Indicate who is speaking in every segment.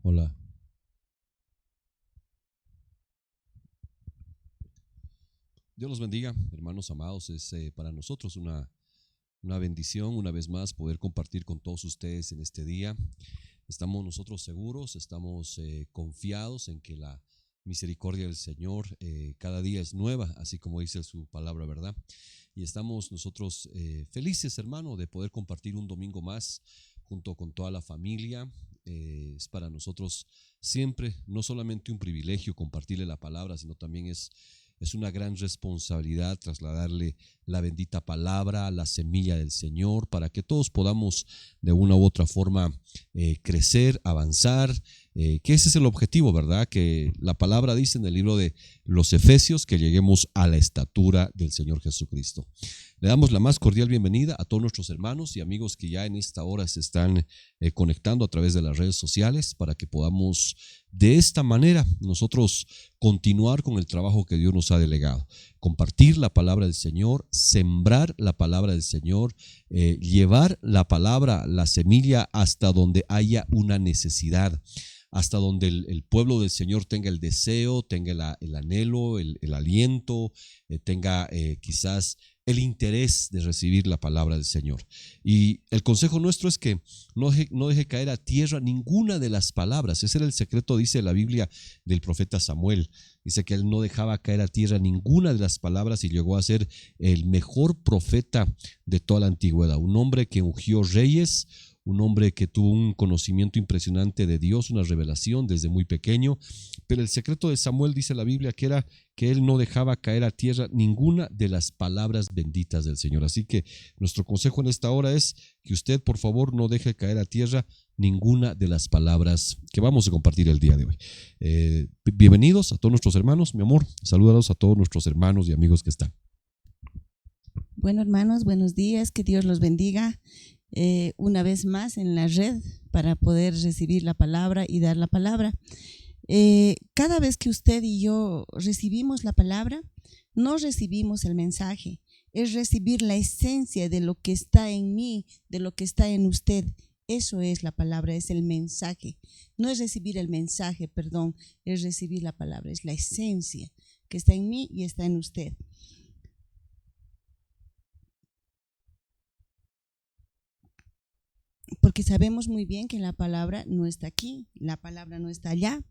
Speaker 1: Hola. Dios los bendiga, hermanos amados. Es para nosotros una bendición una vez más poder compartir con todos ustedes en este día. Estamos nosotros seguros, estamos confiados en que la misericordia del Señor cada día es nueva, así como dice su palabra, ¿verdad? Y estamos nosotros felices, hermano, de poder compartir un domingo más junto con toda la familia. Es para nosotros siempre no solamente un privilegio compartirle la palabra, sino también es una gran responsabilidad trasladarle la bendita palabra, la semilla del Señor, para que todos podamos de una u otra forma crecer, avanzar, que ese es el objetivo, ¿verdad? Que la palabra dice en el libro de los Efesios que lleguemos a la estatura del Señor Jesucristo. Le damos la más cordial bienvenida a todos nuestros hermanos y amigos que ya en esta hora se están conectando a través de las redes sociales para que podamos de esta manera nosotros continuar con el trabajo que Dios nos ha delegado, compartir la palabra del Señor, sembrar la palabra del Señor, llevar la palabra, la semilla hasta donde haya una necesidad, hasta donde el pueblo del Señor tenga el deseo, tenga el anhelo, el aliento, tenga quizás el interés de recibir la palabra del Señor. Y el consejo nuestro es que no deje caer a tierra ninguna de las palabras. Ese era el secreto, dice la Biblia, del profeta Samuel. Dice que él no dejaba caer a tierra ninguna de las palabras y llegó a ser el mejor profeta de toda la antigüedad. Un hombre que ungió reyes, un hombre que tuvo un conocimiento impresionante de Dios, una revelación desde muy pequeño. Pero el secreto de Samuel, dice la Biblia, que era que él no dejaba caer a tierra ninguna de las palabras benditas del Señor. Así que nuestro consejo en esta hora es que usted, por favor, no deje caer a tierra ninguna de las palabras que vamos a compartir el día de hoy. Bienvenidos a todos nuestros hermanos, mi amor. Salúdalos a todos nuestros hermanos y amigos que están.
Speaker 2: Bueno, hermanos, buenos días, que Dios los bendiga una vez más en la red para poder recibir la palabra y dar la palabra. Cada vez que usted y yo recibimos la palabra, no recibimos el mensaje, es recibir la esencia de lo que está en mí, de lo que está en usted. Eso es la palabra, es el mensaje. No es recibir el mensaje, perdón, es recibir la palabra, es la esencia que está en mí y está en usted. Porque sabemos muy bien que la palabra no está aquí, la palabra no está allá,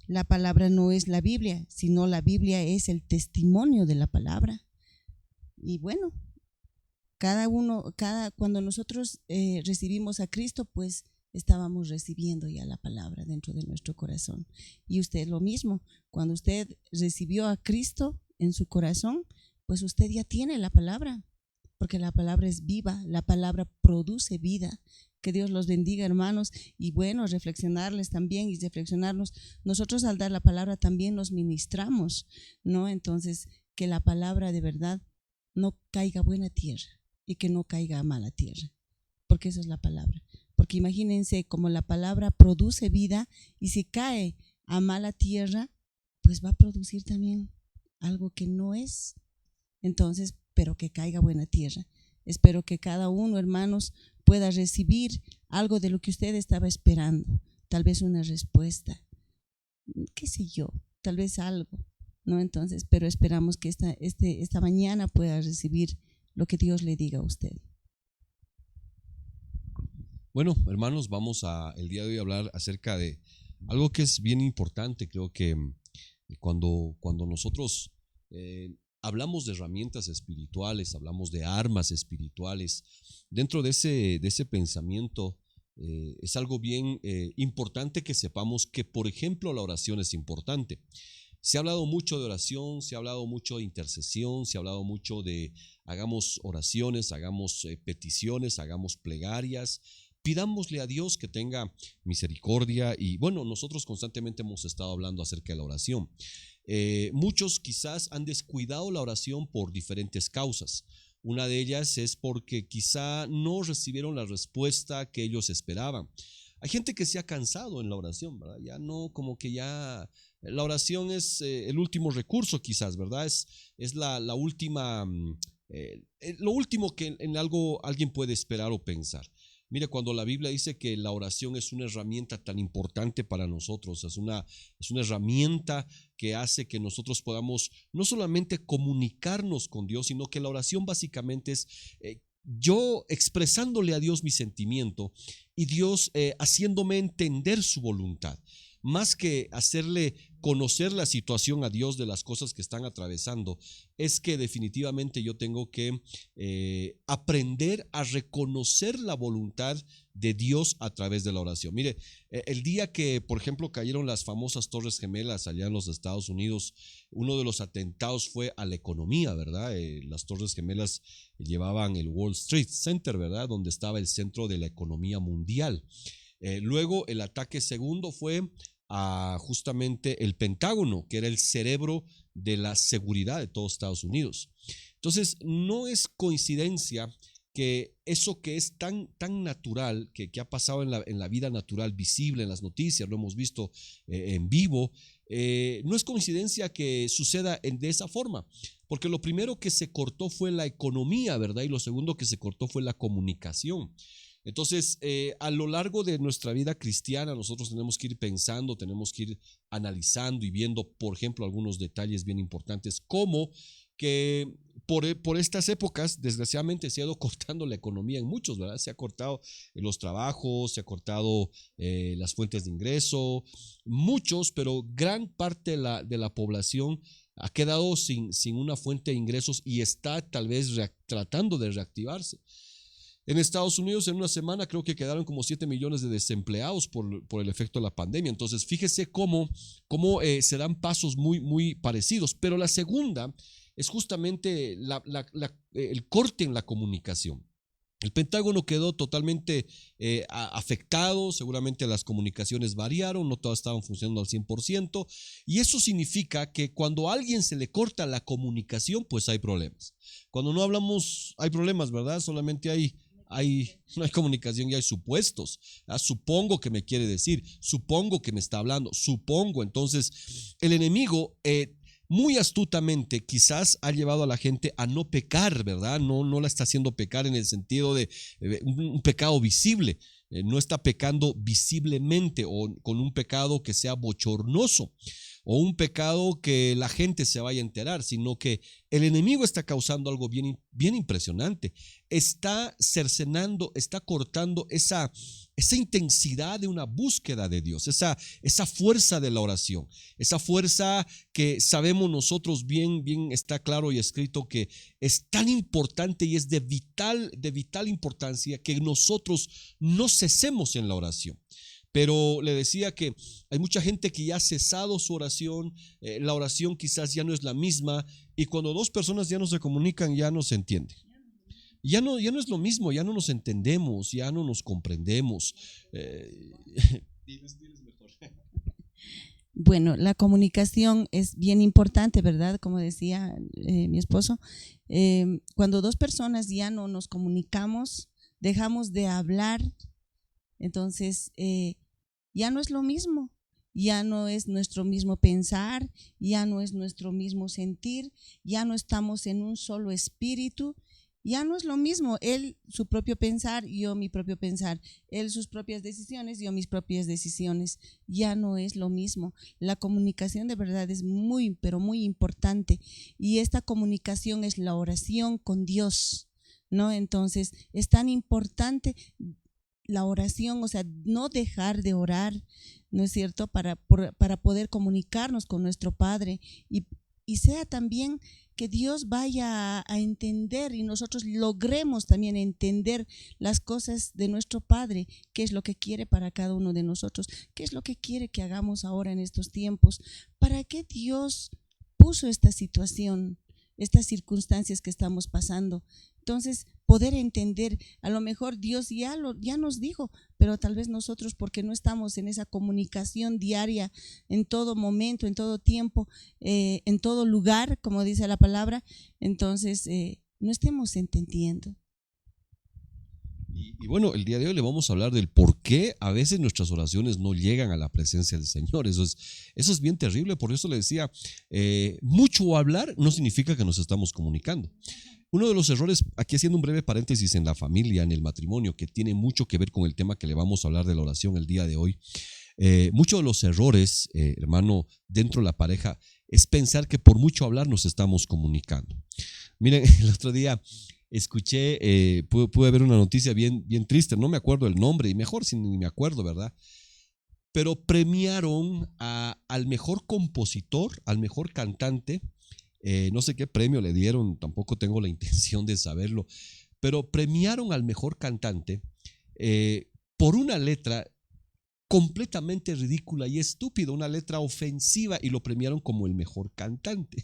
Speaker 2: la palabra no es la Biblia, sino la Biblia es el testimonio de la palabra. Y bueno, cuando nosotros recibimos a Cristo, pues estábamos recibiendo ya la palabra dentro de nuestro corazón. Y usted lo mismo, cuando usted recibió a Cristo en su corazón, pues usted ya tiene la palabra, porque la palabra es viva, la palabra produce vida. Que Dios los bendiga, hermanos, y bueno, reflexionarles también y reflexionarnos. Nosotros al dar la palabra también nos ministramos, ¿no? Entonces, que la palabra de verdad no caiga a buena tierra y que no caiga a mala tierra, porque esa es la palabra. Porque imagínense, como la palabra produce vida y si cae a mala tierra, pues va a producir también algo que no es. Entonces, pero que caiga a buena tierra. Espero que cada uno, hermanos, pueda recibir algo de lo que usted estaba esperando, tal vez una respuesta, qué sé yo, tal vez algo, ¿no? Entonces, pero esperamos que esta mañana pueda recibir lo que Dios le diga a usted.
Speaker 1: Bueno, hermanos, vamos el día de hoy a hablar acerca de algo que es bien importante. Creo que cuando nosotros hablamos de herramientas espirituales, hablamos de armas espirituales, dentro de ese pensamiento es algo bien importante que sepamos que, por ejemplo, la oración es importante. Se ha hablado mucho de oración, se ha hablado mucho de intercesión, se ha hablado mucho de hagamos oraciones, hagamos peticiones, hagamos plegarias, pidámosle a Dios que tenga misericordia. Y bueno, nosotros constantemente hemos estado hablando acerca de la oración. Muchos quizás han descuidado la oración por diferentes causas. Una de ellas es porque quizá no recibieron la respuesta que ellos esperaban. Hay gente que se ha cansado en la oración, ¿verdad? Ya no, como que ya la oración es el último recurso quizás, ¿verdad? Es la última, lo último que en algo alguien puede esperar o pensar. Mire, cuando la Biblia dice que la oración es una herramienta tan importante para nosotros, es una herramienta que hace que nosotros podamos no solamente comunicarnos con Dios, sino que la oración básicamente es yo expresándole a Dios mi sentimiento y Dios haciéndome entender su voluntad. Más que hacerle conocer la situación a Dios de las cosas que están atravesando, es que definitivamente yo tengo que aprender a reconocer la voluntad de Dios a través de la oración. Mire, el día que, por ejemplo, cayeron las famosas Torres Gemelas allá en los Estados Unidos, uno de los atentados fue a la economía, ¿verdad? Las Torres Gemelas llevaban el Wall Street Center, ¿verdad? Donde estaba el centro de la economía mundial. Luego el ataque segundo fue a justamente el Pentágono, que era el cerebro de la seguridad de todos Estados Unidos. Entonces, no es coincidencia que eso que es tan natural, que ha pasado en la vida natural, visible en las noticias, lo hemos visto en vivo, no es coincidencia que suceda de esa forma, porque lo primero que se cortó fue la economía, ¿verdad? Y lo segundo que se cortó fue la comunicación. Entonces, a lo largo de nuestra vida cristiana, nosotros tenemos que ir pensando, tenemos que ir analizando y viendo, por ejemplo, algunos detalles bien importantes, como que por estas épocas, desgraciadamente, se ha ido cortando la economía en muchos, ¿verdad? Se ha cortado los trabajos, se ha cortado las fuentes de ingreso, muchos, pero gran parte de la población ha quedado sin una fuente de ingresos y está tal vez tratando de reactivarse. En Estados Unidos, en una semana, creo que quedaron como 7 millones de desempleados por el efecto de la pandemia. Entonces, fíjese cómo se dan pasos muy parecidos. Pero la segunda es justamente el corte en la comunicación. El Pentágono quedó totalmente afectado, seguramente las comunicaciones variaron, no todas estaban funcionando al 100%, y eso significa que cuando a alguien se le corta la comunicación, pues hay problemas. Cuando no hablamos, hay problemas, ¿verdad? Solamente no hay comunicación y hay supuestos. Supongo que me quiere decir, supongo que me está hablando, supongo. Entonces, el enemigo muy astutamente quizás ha llevado a la gente a no pecar, ¿verdad? No la está haciendo pecar en el sentido de un pecado visible. No está pecando visiblemente o con un pecado que sea bochornoso o un pecado que la gente se vaya a enterar, sino que el enemigo está causando algo bien impresionante. Está cercenando, está cortando esa intensidad de una búsqueda de Dios, esa fuerza de la oración, esa fuerza que sabemos nosotros bien está claro y escrito que es tan importante y es de vital importancia que nosotros no cesemos en la oración. Pero le decía que hay mucha gente que ya ha cesado su oración, la oración quizás ya no es la misma, y cuando dos personas ya no se comunican, ya no se entiende. Ya no es lo mismo, ya no nos entendemos, ya no nos comprendemos. Diles mejor.
Speaker 2: Bueno, la comunicación es bien importante, ¿verdad? Como decía mi esposo, cuando dos personas ya no nos comunicamos, dejamos de hablar, entonces ya no es lo mismo, ya no es nuestro mismo pensar, ya no es nuestro mismo sentir, ya no estamos en un solo espíritu, ya no es lo mismo, él su propio pensar, yo mi propio pensar, él sus propias decisiones, yo mis propias decisiones, ya no es lo mismo. La comunicación de verdad es muy, pero muy importante, y esta comunicación es la oración con Dios, ¿no? Entonces es tan importante la oración, o sea, no dejar de orar, ¿no es cierto?, para poder comunicarnos con nuestro Padre y sea también que Dios vaya a entender y nosotros logremos también entender las cosas de nuestro Padre, qué es lo que quiere para cada uno de nosotros, qué es lo que quiere que hagamos ahora en estos tiempos, para qué Dios puso esta situación, estas circunstancias que estamos pasando. Entonces, poder entender, a lo mejor Dios ya nos dijo, pero tal vez nosotros, porque no estamos en esa comunicación diaria, en todo momento, en todo tiempo, en todo lugar, como dice la palabra, entonces no estemos entendiendo.
Speaker 1: Y bueno, el día de hoy le vamos a hablar del por qué a veces nuestras oraciones no llegan a la presencia del Señor. Eso es bien terrible. Por eso le decía, mucho hablar no significa que nos estamos comunicando. Uno de los errores, aquí haciendo un breve paréntesis en la familia, en el matrimonio, que tiene mucho que ver con el tema que le vamos a hablar de la oración el día de hoy. Muchos de los errores, hermano, dentro de la pareja es pensar que por mucho hablar nos estamos comunicando. Miren, el otro día escuché, pude ver una noticia bien triste, no me acuerdo el nombre, y mejor si ni me acuerdo, ¿verdad? Pero premiaron al mejor compositor, al mejor cantante, no sé qué premio le dieron, tampoco tengo la intención de saberlo, pero premiaron al mejor cantante por una letra completamente ridícula y estúpida, una letra ofensiva, y lo premiaron como el mejor cantante.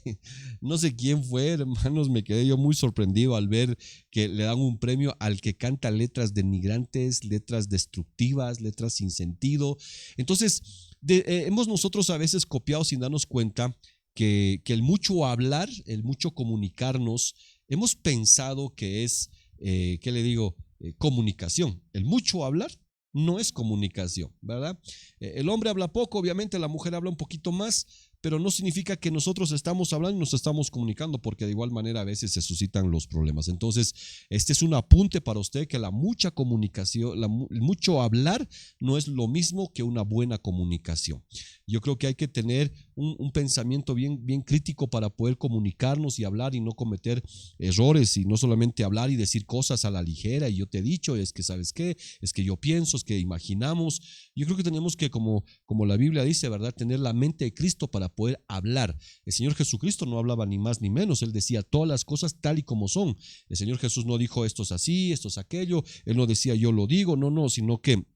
Speaker 1: No sé quién fue, hermanos, me quedé yo muy sorprendido al ver que le dan un premio al que canta letras denigrantes, letras destructivas, letras sin sentido. Entonces, hemos nosotros a veces copiado sin darnos cuenta que el mucho hablar, el mucho comunicarnos, hemos pensado que es, ¿qué le digo? Comunicación. El mucho hablar no es comunicación, ¿verdad? El hombre habla poco, obviamente la mujer habla un poquito más, pero no significa que nosotros estamos hablando y nos estamos comunicando, porque de igual manera a veces se suscitan los problemas. Entonces, este es un apunte para usted, que la mucha comunicación, el mucho hablar no es lo mismo que una buena comunicación. Yo creo que hay que tener un pensamiento bien crítico para poder comunicarnos y hablar y no cometer errores, y no solamente hablar y decir cosas a la ligera, y yo te he dicho, es que sabes qué, es que yo pienso, es que imaginamos. Yo creo que tenemos que, como la Biblia dice, ¿verdad?, tener la mente de Cristo para poder hablar. El Señor Jesucristo no hablaba ni más ni menos, Él decía todas las cosas tal y como son. El Señor Jesús no dijo esto es así, esto es aquello, Él no decía yo lo digo, no, sino que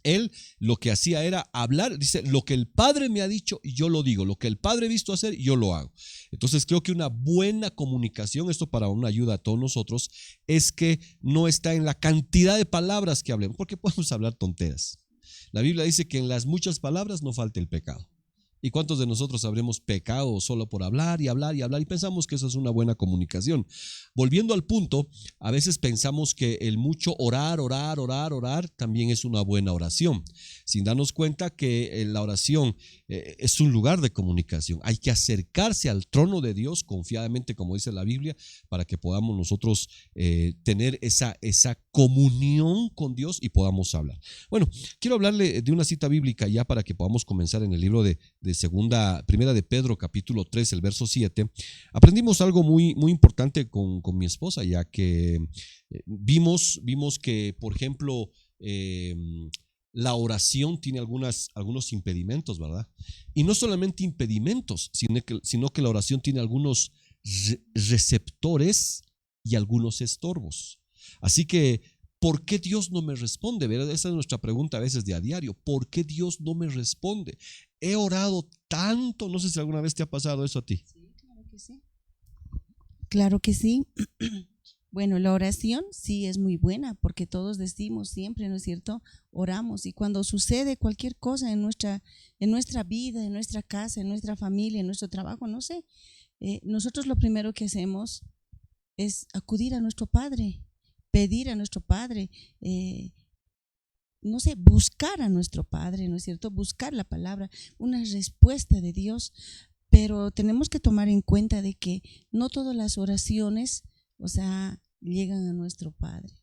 Speaker 1: Él lo que hacía era hablar, dice, lo que el Padre me ha dicho, yo lo digo, lo que el Padre ha visto hacer, yo lo hago. Entonces creo que una buena comunicación, esto para una ayuda a todos nosotros, es que no está en la cantidad de palabras que hablemos, porque podemos hablar tonteras. La Biblia dice que en las muchas palabras no falta el pecado. ¿Y cuántos de nosotros habremos pecado solo por hablar y hablar y hablar y pensamos que eso es una buena comunicación? Volviendo al punto, a veces pensamos que el mucho orar también es una buena oración, sin darnos cuenta que la oración es un lugar de comunicación. Hay que acercarse al trono de Dios confiadamente, como dice la Biblia, para que podamos nosotros tener esa comunión con Dios y podamos hablar. Bueno, quiero hablarle de una cita bíblica ya para que podamos comenzar en el libro de primera de Pedro, capítulo 3, el verso 7. Aprendimos algo muy importante con mi esposa, ya que vimos que, por ejemplo, la oración tiene algunos impedimentos, ¿verdad? Y no solamente impedimentos, sino que la oración tiene algunos receptores y algunos estorbos. Así que, ¿por qué Dios no me responde? ¿Verdad? Esa es nuestra pregunta a veces de a diario. ¿Por qué Dios no me responde? He orado tanto, no sé si alguna vez te ha pasado eso a ti.
Speaker 2: Sí, claro que sí. Claro que sí. Bueno, la oración sí es muy buena, porque todos decimos siempre, ¿no es cierto? Oramos, y cuando sucede cualquier cosa en nuestra vida, en nuestra casa, en nuestra familia, en nuestro trabajo, no sé, nosotros lo primero que hacemos es acudir a nuestro Padre, pedir a nuestro Padre, no sé, buscar a nuestro Padre, ¿no es cierto? Buscar la palabra, una respuesta de Dios. Pero tenemos que tomar en cuenta de que no todas las oraciones, o sea, llegan a nuestro Padre.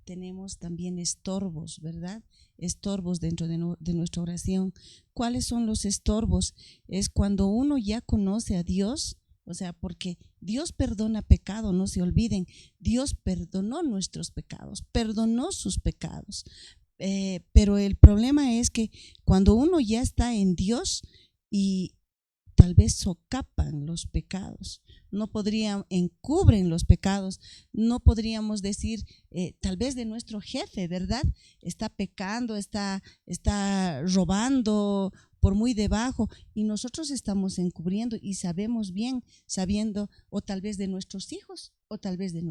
Speaker 2: Tenemos también estorbos, ¿verdad? Estorbos dentro de nuestra oración. ¿Cuáles son los estorbos? Es cuando uno ya conoce a Dios, o sea, porque Dios perdona pecado, no se olviden. Dios perdonó nuestros pecados, perdonó sus pecados. Pero el problema es que cuando uno ya está en Dios y tal vez socapan los pecados, no podrían, encubren los pecados, no podríamos decir, tal vez de nuestro jefe, ¿verdad? Está pecando, está robando por muy debajo, y nosotros estamos encubriendo y sabemos bien, sabiendo, o tal vez de nuestros hijos, o tal vez de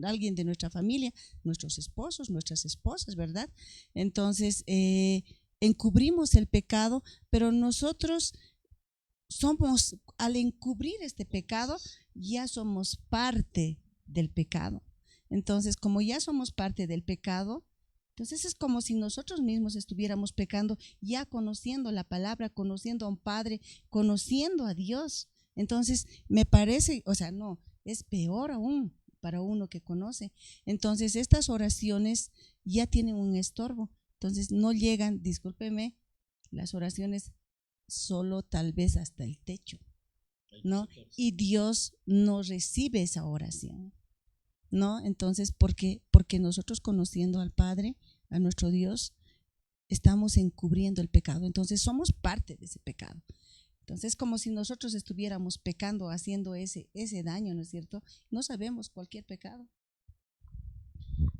Speaker 2: alguien de nuestra familia, nuestros esposos, nuestras esposas, ¿verdad? Entonces, encubrimos el pecado, pero nosotros somos, al encubrir este pecado, ya somos parte del pecado. Entonces, como ya somos parte del pecado, entonces es como si nosotros mismos estuviéramos pecando, ya conociendo la palabra, conociendo a un Padre, conociendo a Dios. Entonces, me parece, o sea, no, es peor aún para uno que conoce. Entonces estas oraciones ya tienen un estorbo. Entonces no llegan, discúlpeme, las oraciones solo tal vez hasta el techo, ¿no? Y Dios no recibe esa oración, ¿no? Entonces, porque nosotros conociendo al Padre, a nuestro Dios, estamos encubriendo el pecado. Entonces somos parte de ese pecado. Entonces, como si nosotros estuviéramos pecando, haciendo ese daño, ¿no es cierto? No sabemos cualquier pecado.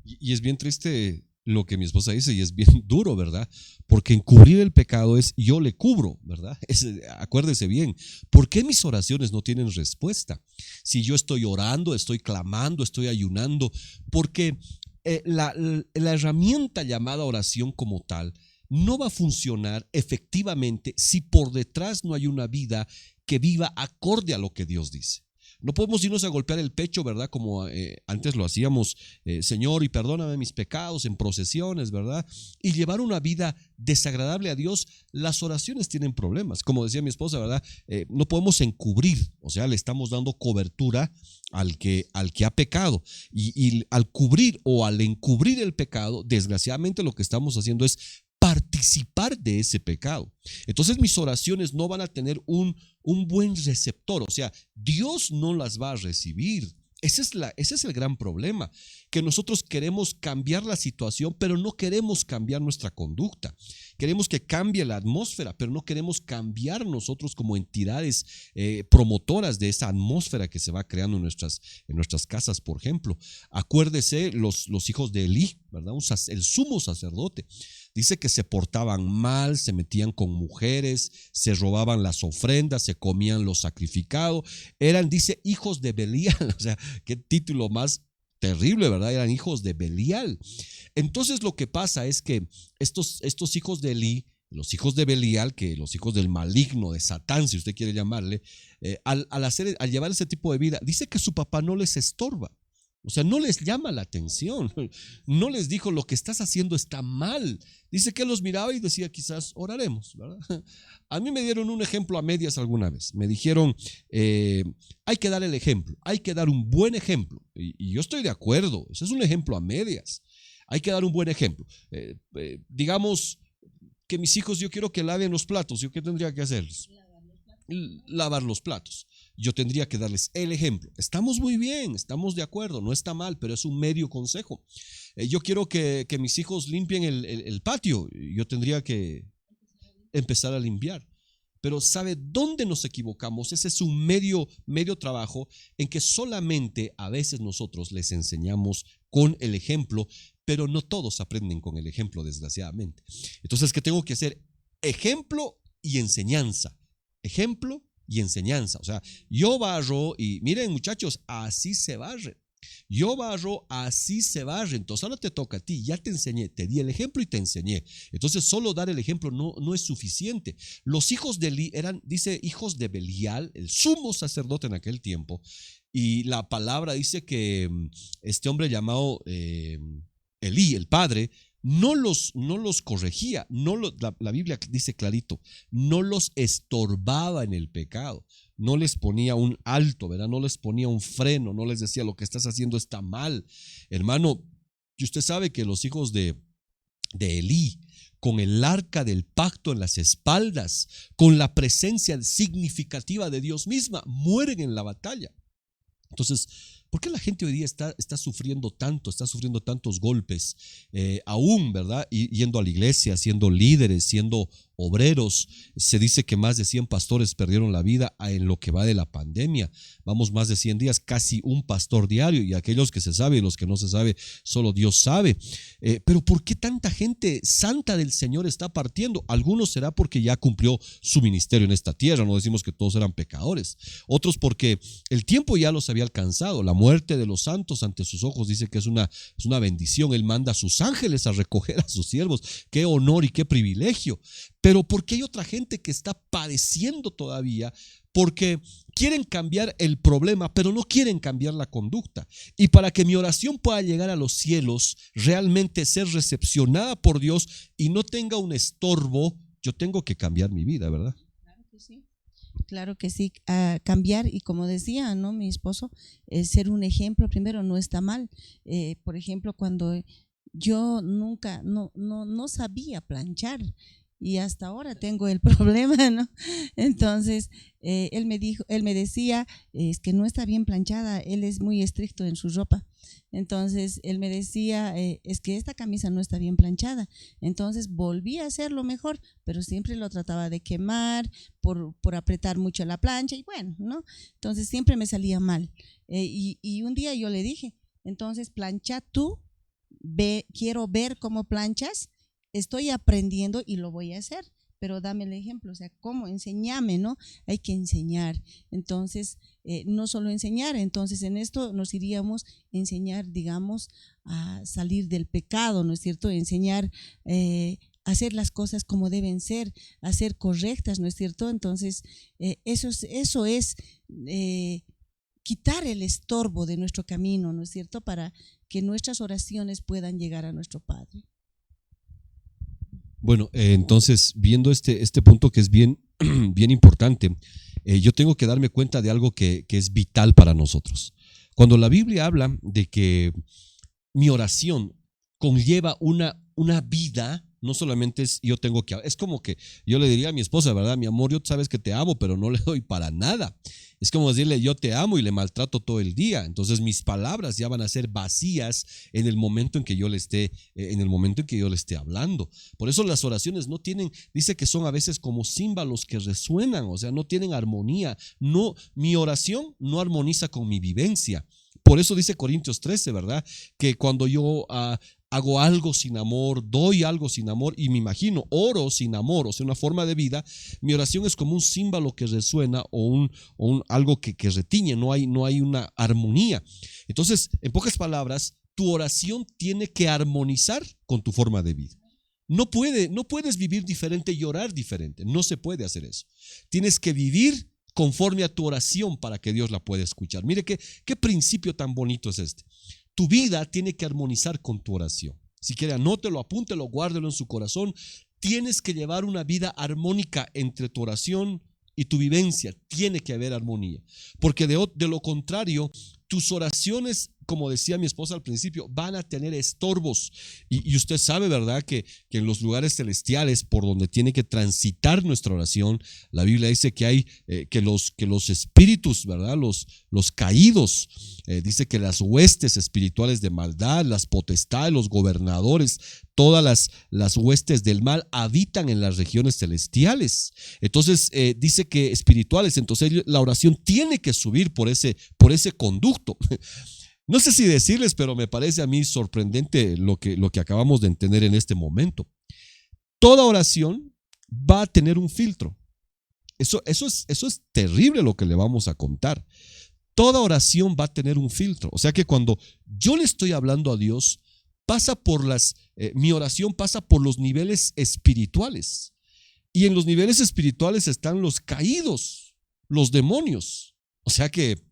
Speaker 1: Y es bien triste lo que mi esposa dice, y es bien duro, ¿verdad? Porque encubrir el pecado es yo le cubro, ¿verdad? Acuérdese bien, ¿por qué mis oraciones no tienen respuesta? Si yo estoy orando, estoy clamando, estoy ayunando, porque la herramienta llamada oración como tal no va a funcionar efectivamente si por detrás no hay una vida que viva acorde a lo que Dios dice. No podemos irnos a golpear el pecho, ¿verdad? Como antes lo hacíamos, Señor, y perdóname mis pecados en procesiones, ¿verdad? Y llevar una vida desagradable a Dios. Las oraciones tienen problemas. Como decía mi esposa, ¿verdad? No podemos encubrir, o sea, le estamos dando cobertura al que ha pecado. Y al cubrir o al encubrir el pecado, desgraciadamente lo que estamos haciendo es participar de ese pecado. Entonces mis oraciones no van a tener un buen receptor, o sea, Dios no las va a recibir. Ese es el gran problema, que nosotros queremos cambiar la situación, pero no queremos cambiar nuestra conducta. Queremos que cambie la atmósfera, pero no queremos cambiar nosotros como entidades promotoras de esa atmósfera que se va creando en nuestras casas, por ejemplo. Acuérdese los hijos de Elí, ¿verdad? El sumo sacerdote. Dice que se portaban mal, se metían con mujeres, se robaban las ofrendas, se comían lo sacrificado. Eran, dice, hijos de Belial. O sea, qué título más terrible, ¿verdad? Eran hijos de Belial. Entonces lo que pasa es que estos hijos de Elí, los hijos de Belial, que los hijos del maligno, de Satán, si usted quiere llamarle, al llevar ese tipo de vida, dice que su papá no les estorba. O sea, no les llama la atención, no les dijo lo que estás haciendo está mal. Dice que los miraba y decía quizás oraremos, ¿verdad? A mí me dieron un ejemplo a medias alguna vez. Me dijeron, hay que dar el ejemplo, hay que dar un buen ejemplo. Y yo estoy de acuerdo, ese es un ejemplo a medias. Hay que dar un buen ejemplo. Digamos que mis hijos, yo quiero que laven los platos. ¿Yo qué tendría que hacer? Lavar los platos. Yo tendría que darles el ejemplo. Estamos muy bien, estamos de acuerdo, no está mal, pero es un medio consejo. Yo quiero que mis hijos limpien el patio. Yo tendría que empezar a limpiar. Pero ¿sabe dónde nos equivocamos? Ese es un medio trabajo en que solamente a veces nosotros les enseñamos con el ejemplo, pero no todos aprenden con el ejemplo, desgraciadamente. Entonces, ¿qué tengo que hacer? Ejemplo y enseñanza. Ejemplo y enseñanza. O sea, yo barro y miren, muchachos, así se barre. Yo barro, así se barre. Entonces ahora te toca a ti. Ya te enseñé, te di el ejemplo y te enseñé. Entonces solo dar el ejemplo no es suficiente. Los hijos de Elí eran, dice, hijos de Belial, el sumo sacerdote en aquel tiempo. Y la palabra dice que este hombre llamado Elí, el padre, no los corregía, la Biblia dice clarito, no los estorbaba en el pecado, no les ponía un alto, ¿verdad? No les ponía un freno, no les decía lo que estás haciendo está mal. Hermano, y usted sabe que los hijos de Elí, con el arca del pacto en las espaldas, con la presencia significativa de Dios misma, mueren en la batalla. Entonces, ¿por qué la gente hoy día está sufriendo tanto, está sufriendo tantos golpes, aún, ¿verdad? Yendo a la iglesia, siendo líderes, siendo obreros? Se dice que más de 100 pastores perdieron la vida en lo que va de la pandemia. Vamos más de 100 días, casi un pastor diario, y aquellos que se sabe y los que no se sabe, solo Dios sabe. Pero ¿por qué tanta gente santa del Señor está partiendo? Algunos será porque ya cumplió su ministerio en esta tierra, no decimos que todos eran pecadores. Otros porque el tiempo ya los había alcanzado. La muerte de los santos ante sus ojos dice que es una bendición. Él manda a sus ángeles a recoger a sus siervos. Qué honor y qué privilegio. Pero ¿por qué hay otra gente que está padeciendo todavía? Porque quieren cambiar el problema, pero no quieren cambiar la conducta. Y para que mi oración pueda llegar a los cielos, realmente ser recepcionada por Dios y no tenga un estorbo, yo tengo que cambiar mi vida, ¿verdad?
Speaker 2: Claro que sí. Claro que sí, a cambiar y como decía, ¿no? Mi esposo, ser un ejemplo primero no está mal. Por ejemplo, cuando yo nunca, no sabía planchar y hasta ahora tengo el problema, ¿no? Entonces, él me decía, es que no está bien planchada, él es muy estricto en su ropa. Entonces, él me decía, es que esta camisa no está bien planchada. Entonces, volví a hacerlo mejor, pero siempre lo trataba de quemar por apretar mucho la plancha y bueno, ¿no? Entonces, siempre me salía mal. Y un día yo le dije, entonces, plancha tú, quiero ver cómo planchas, estoy aprendiendo y lo voy a hacer, pero dame el ejemplo, o sea, cómo, enséñame, ¿no? Hay que enseñar. Entonces, no solo enseñar, entonces en esto nos iríamos a enseñar, digamos, a salir del pecado, ¿no es cierto? Enseñar a hacer las cosas como deben ser, a ser correctas, ¿no es cierto? Entonces, eso es quitar el estorbo de nuestro camino, ¿no es cierto? Para que nuestras oraciones puedan llegar a nuestro Padre.
Speaker 1: Bueno, entonces, viendo este punto que es bien, bien importante, yo tengo que darme cuenta de algo que es vital para nosotros. Cuando la Biblia habla de que mi oración conlleva una vida, no solamente es yo tengo que, es como que yo le diría a mi esposa, ¿verdad? Mi amor, yo sabes que te amo, pero no le doy para nada. Es como decirle yo te amo y le maltrato todo el día. Entonces mis palabras ya van a ser vacías en el momento en que yo le esté, hablando. Por eso las oraciones no tienen, dice que son a veces como címbalos que resuenan, o sea, no tienen armonía. No, mi oración no armoniza con mi vivencia. Por eso dice Corintios 13, ¿verdad? Que cuando yo hago algo sin amor, doy algo sin amor y me imagino, oro sin amor, o sea, una forma de vida, mi oración es como un címbalo que resuena o algo que retiñe, no hay una armonía. Entonces, en pocas palabras, tu oración tiene que armonizar con tu forma de vida. No puedes vivir diferente y orar diferente, no se puede hacer eso. Tienes que vivir conforme a tu oración para que Dios la pueda escuchar. Mire qué principio tan bonito es este. Tu vida tiene que armonizar con tu oración. Si quiere, anótelo, apúntelo, guárdelo en su corazón. Tienes que llevar una vida armónica entre tu oración y tu vivencia. Tiene que haber armonía. Porque de lo contrario, tus oraciones, como decía mi esposa al principio, van a tener estorbos. Y usted sabe, ¿verdad? Que en los lugares celestiales por donde tiene que transitar nuestra oración, la Biblia dice que hay que los espíritus, ¿verdad? Los caídos, dice que las huestes espirituales de maldad, las potestades, los gobernadores, todas las huestes del mal habitan en las regiones celestiales. Entonces dice que espirituales, entonces la oración tiene que subir por ese conducto. No sé si decirles, pero me parece a mí sorprendente lo que acabamos de entender en este momento. Toda oración va a tener un filtro. Eso es terrible lo que le vamos a contar. Toda oración va a tener un filtro. O sea que cuando yo le estoy hablando a Dios, mi oración pasa por los niveles espirituales. Y en los niveles espirituales están los caídos, los demonios. O sea que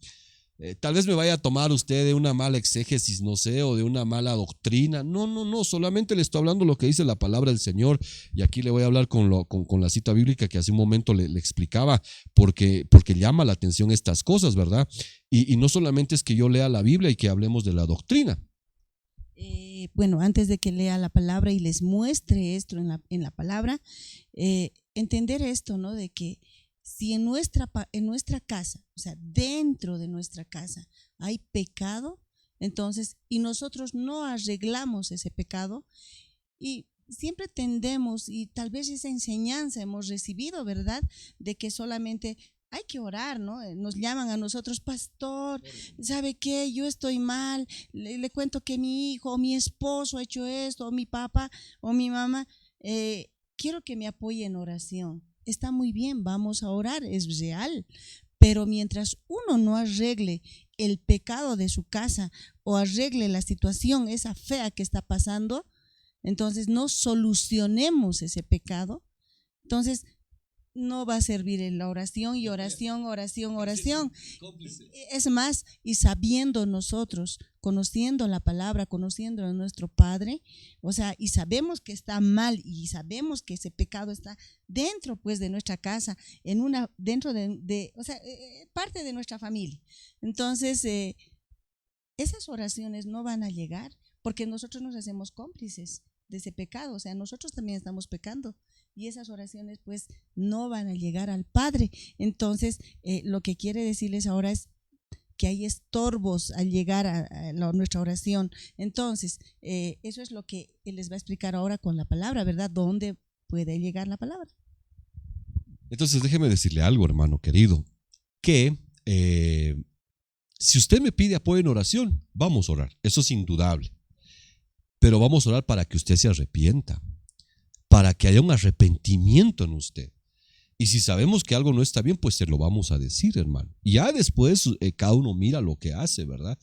Speaker 1: tal vez me vaya a tomar usted de una mala exégesis, no sé, o de una mala doctrina. No, solamente le estoy hablando lo que dice la palabra del Señor. Y aquí le voy a hablar con la cita bíblica que hace un momento le explicaba, porque llama la atención estas cosas, ¿verdad? Y no solamente es que yo lea la Biblia y que hablemos de la doctrina.
Speaker 2: Bueno, antes de que lea la palabra y les muestre esto en la palabra, entender esto, ¿no? De que si en nuestra casa, o sea, dentro de nuestra casa hay pecado, entonces, y nosotros no arreglamos ese pecado, y siempre tendemos, y tal vez esa enseñanza hemos recibido, ¿verdad? De que solamente hay que orar, ¿no? Nos llaman a nosotros, pastor, ¿sabe qué? Yo estoy mal, le cuento que mi hijo o mi esposo ha hecho esto, o mi papá o mi mamá, quiero que me apoye en oración. Está muy bien, vamos a orar, es real, pero mientras uno no arregle el pecado de su casa o arregle la situación esa fea que está pasando, entonces no solucionemos ese pecado, entonces no va a servir en la oración y oración, oración, oración. Es más, y sabiendo nosotros, conociendo la palabra, conociendo a nuestro Padre, o sea, y sabemos que está mal y sabemos que ese pecado está dentro pues de nuestra casa, dentro o sea, parte de nuestra familia. Entonces, esas oraciones no van a llegar porque nosotros nos hacemos cómplices de ese pecado, o sea, nosotros también estamos pecando. Y esas oraciones pues no van a llegar al Padre. Entonces, lo que quiere decirles ahora es que hay estorbos al llegar a nuestra oración. Entonces, eso es lo que Él les va a explicar ahora con la palabra, ¿verdad? ¿Dónde puede llegar la palabra?
Speaker 1: Entonces, déjeme decirle algo, hermano querido, que si usted me pide apoyo en oración, vamos a orar, eso es indudable. Pero vamos a orar para que usted se arrepienta, para que haya un arrepentimiento en usted. Y si sabemos que algo no está bien, pues se lo vamos a decir, hermano. Y ya después cada uno mira lo que hace, ¿verdad?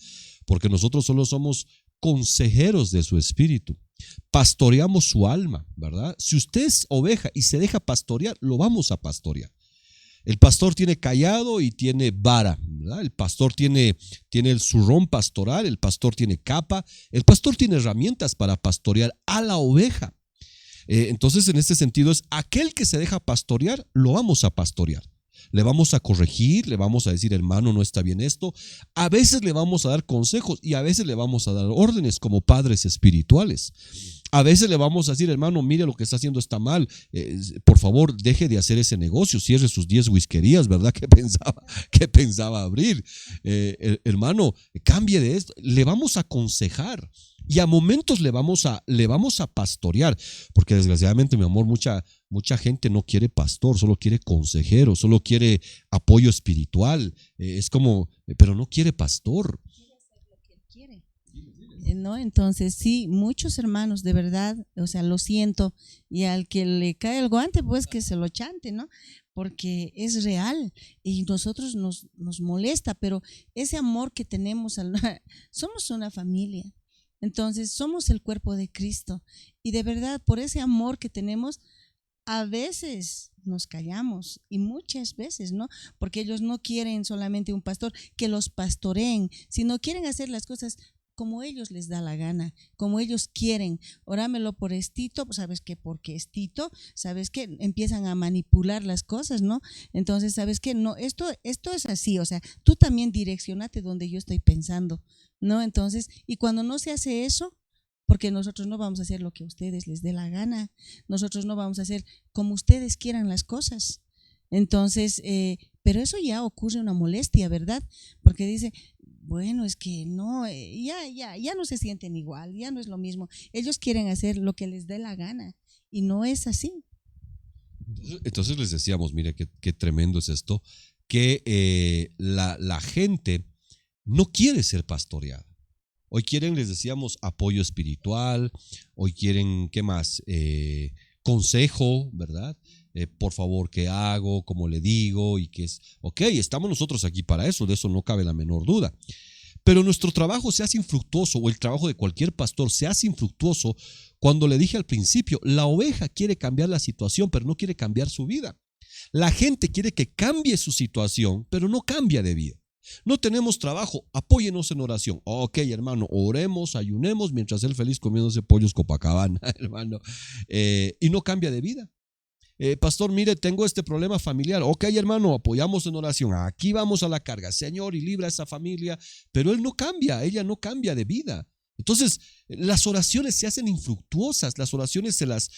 Speaker 1: Porque nosotros solo somos consejeros de su espíritu. Pastoreamos su alma, ¿verdad? Si usted es oveja y se deja pastorear, lo vamos a pastorear. El pastor tiene cayado y tiene vara, ¿verdad? El pastor tiene el zurrón pastoral, el pastor tiene capa, el pastor tiene herramientas para pastorear a la oveja. Entonces, en este sentido, es aquel que se deja pastorear, lo vamos a pastorear. Le vamos a corregir, le vamos a decir, hermano, no está bien esto. A veces le vamos a dar consejos y a veces le vamos a dar órdenes como padres espirituales. A veces le vamos a decir, hermano, mire lo que está haciendo está mal. Por favor, deje de hacer ese negocio, cierre sus 10 whiskerías, ¿verdad? Que pensaba abrir. Hermano, cambie de esto. Le vamos a aconsejar. Y a momentos le vamos a pastorear, porque desgraciadamente, mi amor, mucha gente no quiere pastor, solo quiere consejero, solo quiere apoyo espiritual. Es como, pero no quiere pastor.
Speaker 2: ¿No? Entonces, sí, muchos hermanos, de verdad, o sea, lo siento, y al que le cae el guante, pues que se lo chante, ¿no? Porque es real y nosotros nos molesta, pero ese amor que tenemos, somos una familia. Entonces somos el cuerpo de Cristo y de verdad por ese amor que tenemos a veces nos callamos y muchas veces, ¿no? Porque ellos no quieren solamente un pastor que los pastoreen, sino quieren hacer las cosas como ellos les da la gana, como ellos quieren. Orámelo por estito, ¿sabes qué? Porque estito, ¿sabes qué? Empiezan a manipular las cosas, ¿no? Entonces, ¿sabes qué? No, esto es así, o sea, tú también direccionate donde yo estoy pensando, ¿no? Entonces, y cuando no se hace eso, porque nosotros no vamos a hacer lo que a ustedes les dé la gana, nosotros no vamos a hacer como ustedes quieran las cosas. Entonces, pero eso ya ocurre una molestia, ¿verdad? Porque dice, bueno, es que no, ya no se sienten igual, ya no es lo mismo. Ellos quieren hacer lo que les dé la gana y no es así.
Speaker 1: Entonces les decíamos, mire qué tremendo es esto, que la gente no quiere ser pastoreada. Hoy quieren, les decíamos, apoyo espiritual, hoy quieren, ¿qué más? Consejo, ¿verdad? Por favor, ¿qué hago? ¿Cómo le digo? Y que es, ok, estamos nosotros aquí para eso, de eso no cabe la menor duda. Pero nuestro trabajo se hace infructuoso, o el trabajo de cualquier pastor se hace infructuoso cuando le dije al principio, la oveja quiere cambiar la situación, pero no quiere cambiar su vida. La gente quiere que cambie su situación, pero no cambia de vida. No tenemos trabajo, apóyenos en oración. Ok, hermano, oremos, ayunemos mientras él feliz comiéndose pollos Copacabana, hermano. Y no cambia de vida. Pastor, mire, tengo este problema familiar. Ok, hermano, apoyamos en oración. Aquí vamos a la carga. Señor, y libra a esa familia. Pero él no cambia, ella no cambia de vida. Entonces, las oraciones se hacen infructuosas, las oraciones se las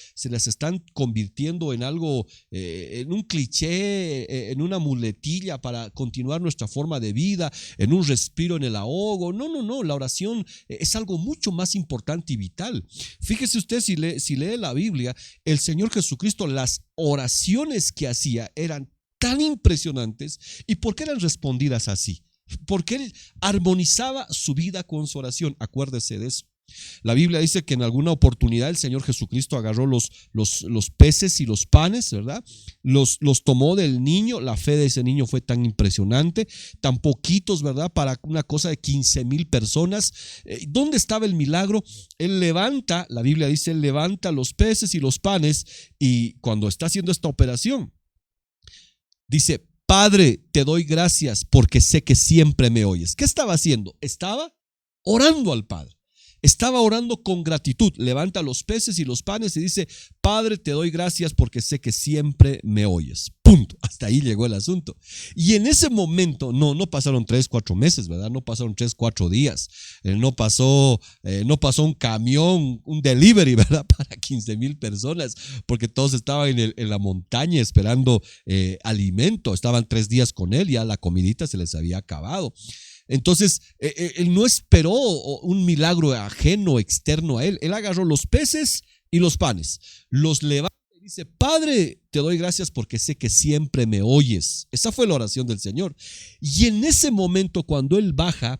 Speaker 1: están convirtiendo en algo, en un cliché, en una muletilla para continuar nuestra forma de vida, en un respiro en el ahogo. No, la oración es algo mucho más importante y vital. Fíjese usted, si lee la Biblia, el Señor Jesucristo, las oraciones que hacía eran tan impresionantes. ¿Y por qué eran respondidas así? Porque él armonizaba su vida con su oración. Acuérdese de eso. La Biblia dice que en alguna oportunidad el Señor Jesucristo agarró los peces y los panes, ¿verdad? Los tomó del niño. La fe de ese niño fue tan impresionante, tan poquitos, ¿verdad? Para una cosa de 15,000 personas. ¿Dónde estaba el milagro? Él levanta, la Biblia dice, él levanta los peces y los panes, y cuando está haciendo esta operación, Dice, Padre, te doy gracias porque sé que siempre me oyes. ¿Qué estaba haciendo? Estaba orando al Padre. Estaba orando con gratitud. Levanta los peces y los panes y dice, Padre, te doy gracias porque sé que siempre me oyes. Punto. Hasta ahí llegó el asunto. Y en ese momento, no pasaron 3, 4 meses, ¿verdad? No pasaron 3, 4 días. No pasó un camión, un delivery, ¿verdad? Para 15,000 personas, porque todos estaban en la montaña esperando alimento. Estaban 3 días con él, ya la comidita se les había acabado. Entonces, él no esperó un milagro ajeno, externo a él. Él agarró los peces y los panes, los levanta y dice, Padre, te doy gracias porque sé que siempre me oyes. Esa fue la oración del Señor. Y en ese momento, cuando él baja,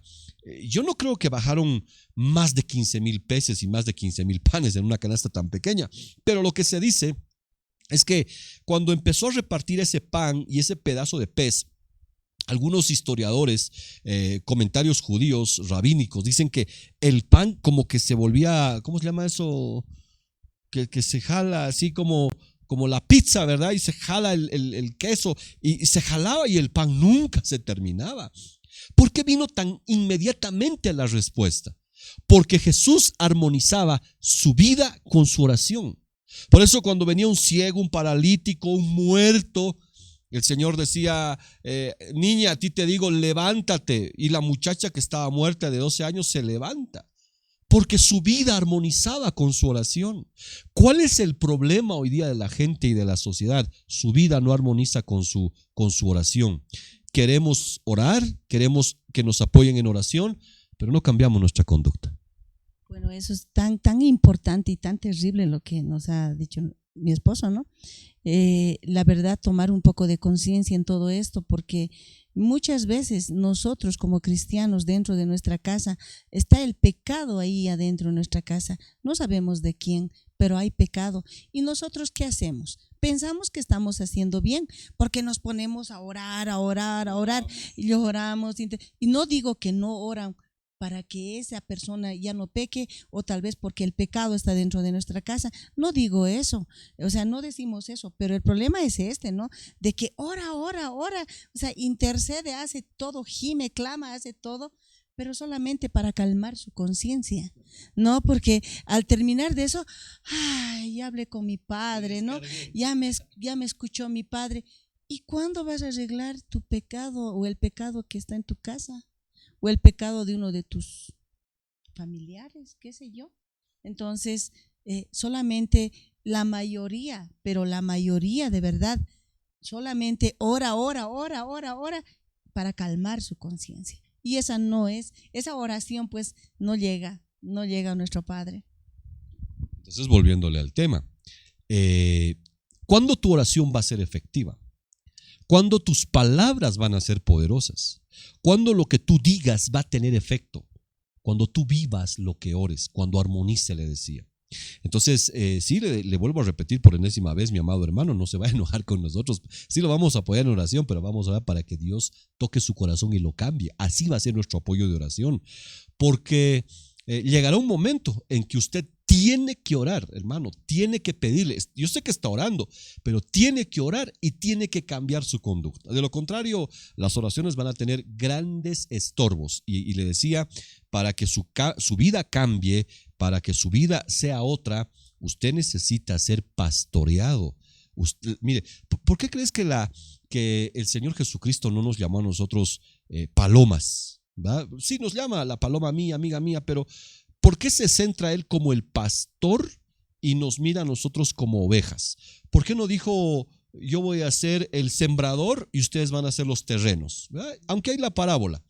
Speaker 1: yo no creo que bajaron más de 15,000 peces y más de 15,000 panes en una canasta tan pequeña, pero lo que se dice es que cuando empezó a repartir ese pan y ese pedazo de pez, algunos historiadores, comentarios judíos, rabínicos, dicen que el pan como que se volvía, ¿cómo se llama eso? Que se jala así como la pizza, ¿verdad? Y se jala el queso y se jalaba y el pan nunca se terminaba. ¿Por qué vino tan inmediatamente la respuesta? Porque Jesús armonizaba su vida con su oración. Por eso cuando venía un ciego, un paralítico, un muerto, el Señor decía, niña, a ti te digo, levántate. Y la muchacha que estaba muerta de 12 años se levanta, porque su vida armonizaba con su oración. ¿Cuál es el problema hoy día de la gente y de la sociedad? Su vida no armoniza con su oración. Queremos orar, queremos que nos apoyen en oración, pero no cambiamos nuestra conducta.
Speaker 2: Bueno, eso es tan importante y tan terrible lo que nos ha dicho mi esposo, ¿no? La verdad, tomar un poco de conciencia en todo esto, porque muchas veces nosotros como cristianos dentro de nuestra casa, está el pecado ahí adentro de nuestra casa, no sabemos de quién, pero hay pecado. ¿Y nosotros qué hacemos? Pensamos que estamos haciendo bien, porque nos ponemos a orar, y oramos, y no digo que no oran para que esa persona ya no peque, o tal vez porque el pecado está dentro de nuestra casa. No digo eso, o sea, no decimos eso, pero el problema es ¿no? De que ora, o sea, intercede, hace todo, gime, clama, hace todo, pero solamente para calmar su conciencia, ¿no? Porque al terminar de eso, ay, ya hablé con mi padre, ¿no? Ya me escuchó mi padre. ¿Y cuándo vas a arreglar tu pecado o el pecado que está en tu casa? O el pecado de uno de tus familiares, qué sé yo. Entonces, solamente la mayoría, pero la mayoría de verdad, solamente ora para calmar su conciencia. Y esa oración pues no llega a nuestro Padre.
Speaker 1: Entonces, volviéndole al tema, ¿cuándo tu oración va a ser efectiva? ¿Cuándo tus palabras van a ser poderosas? ¿Cuándo lo que tú digas va a tener efecto? Cuando tú vivas lo que ores, cuando armonice, le decía. Entonces, sí, le vuelvo a repetir por enésima vez, mi amado hermano, no se va a enojar con nosotros. Sí lo vamos a apoyar en oración, pero vamos a orar para que Dios toque su corazón y lo cambie. Así va a ser nuestro apoyo de oración. Porque llegará un momento en que usted tiene que orar, hermano, tiene que pedirle. Yo sé que está orando, pero tiene que orar y tiene que cambiar su conducta. De lo contrario, las oraciones van a tener grandes estorbos. Y le decía, para que su vida cambie, para que su vida sea otra, usted necesita ser pastoreado. Usted, mire, ¿por qué crees que el Señor Jesucristo no nos llamó a nosotros palomas? ¿Va? Sí nos llama la paloma mía, amiga mía, pero ¿por qué se centra Él como el pastor y nos mira a nosotros como ovejas? ¿Por qué no dijo, yo voy a ser el sembrador y ustedes van a ser los terrenos? ¿Va? Aunque hay la parábola.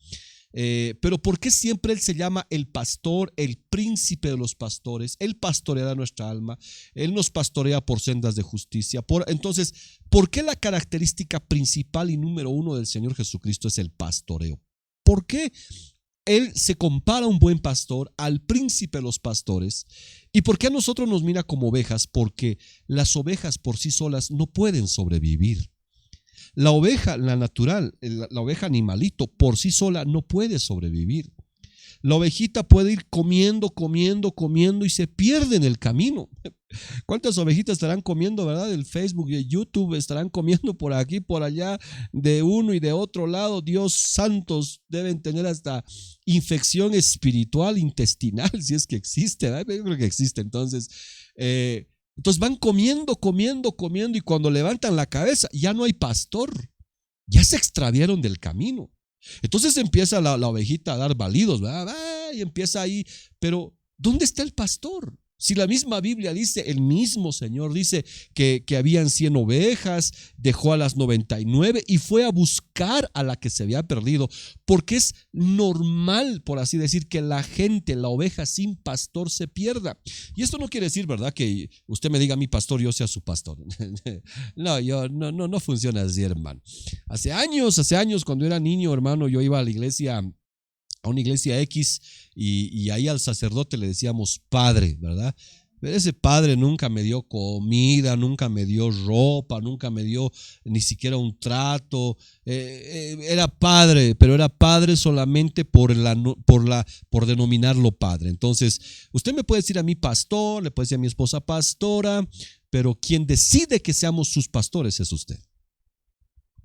Speaker 1: Pero ¿por qué siempre Él se llama el pastor, el príncipe de los pastores? Él pastoreará nuestra alma, Él nos pastorea por sendas de justicia. Entonces, ¿por qué la característica principal y número 1 del Señor Jesucristo es el pastoreo? ¿Por qué Él se compara a un buen pastor, al príncipe de los pastores? ¿Y por qué a nosotros nos mira como ovejas? Porque las ovejas por sí solas no pueden sobrevivir. La oveja, la natural, la oveja animalito por sí sola no puede sobrevivir. la ovejita puede ir comiendo, comiendo, comiendo y se pierde en el camino. ¿Cuántas ovejitas estarán comiendo, verdad? El Facebook y el YouTube estarán comiendo por aquí, por allá, de uno y de otro lado. Dios santos, deben tener hasta infección espiritual, intestinal, si es que existe, ¿verdad? Yo creo que existe. Entonces van comiendo, comiendo, comiendo, y cuando levantan la cabeza ya no hay pastor, ya se extraviaron del camino. Entonces empieza la ovejita a dar balidos, ¿verdad? Y empieza ahí, pero ¿dónde está el pastor? Si la misma Biblia dice, el mismo Señor dice que habían 100 ovejas, dejó a las 99 y fue a buscar a la que se había perdido, porque es normal, por así decir, que la gente, la oveja sin pastor se pierda. Y esto no quiere decir, ¿verdad?, que usted me diga a mi pastor, yo sea su pastor. No funciona así, hermano. Hace años, cuando era niño, hermano, yo iba a la iglesia, a una iglesia X, y ahí al sacerdote le decíamos padre, ¿verdad? Pero ese padre nunca me dio comida, nunca me dio ropa, nunca me dio ni siquiera un trato. Era padre, pero era padre solamente por denominarlo padre. Entonces, usted me puede decir a mí pastor, le puede decir a mi esposa pastora, pero quien decide que seamos sus pastores es usted.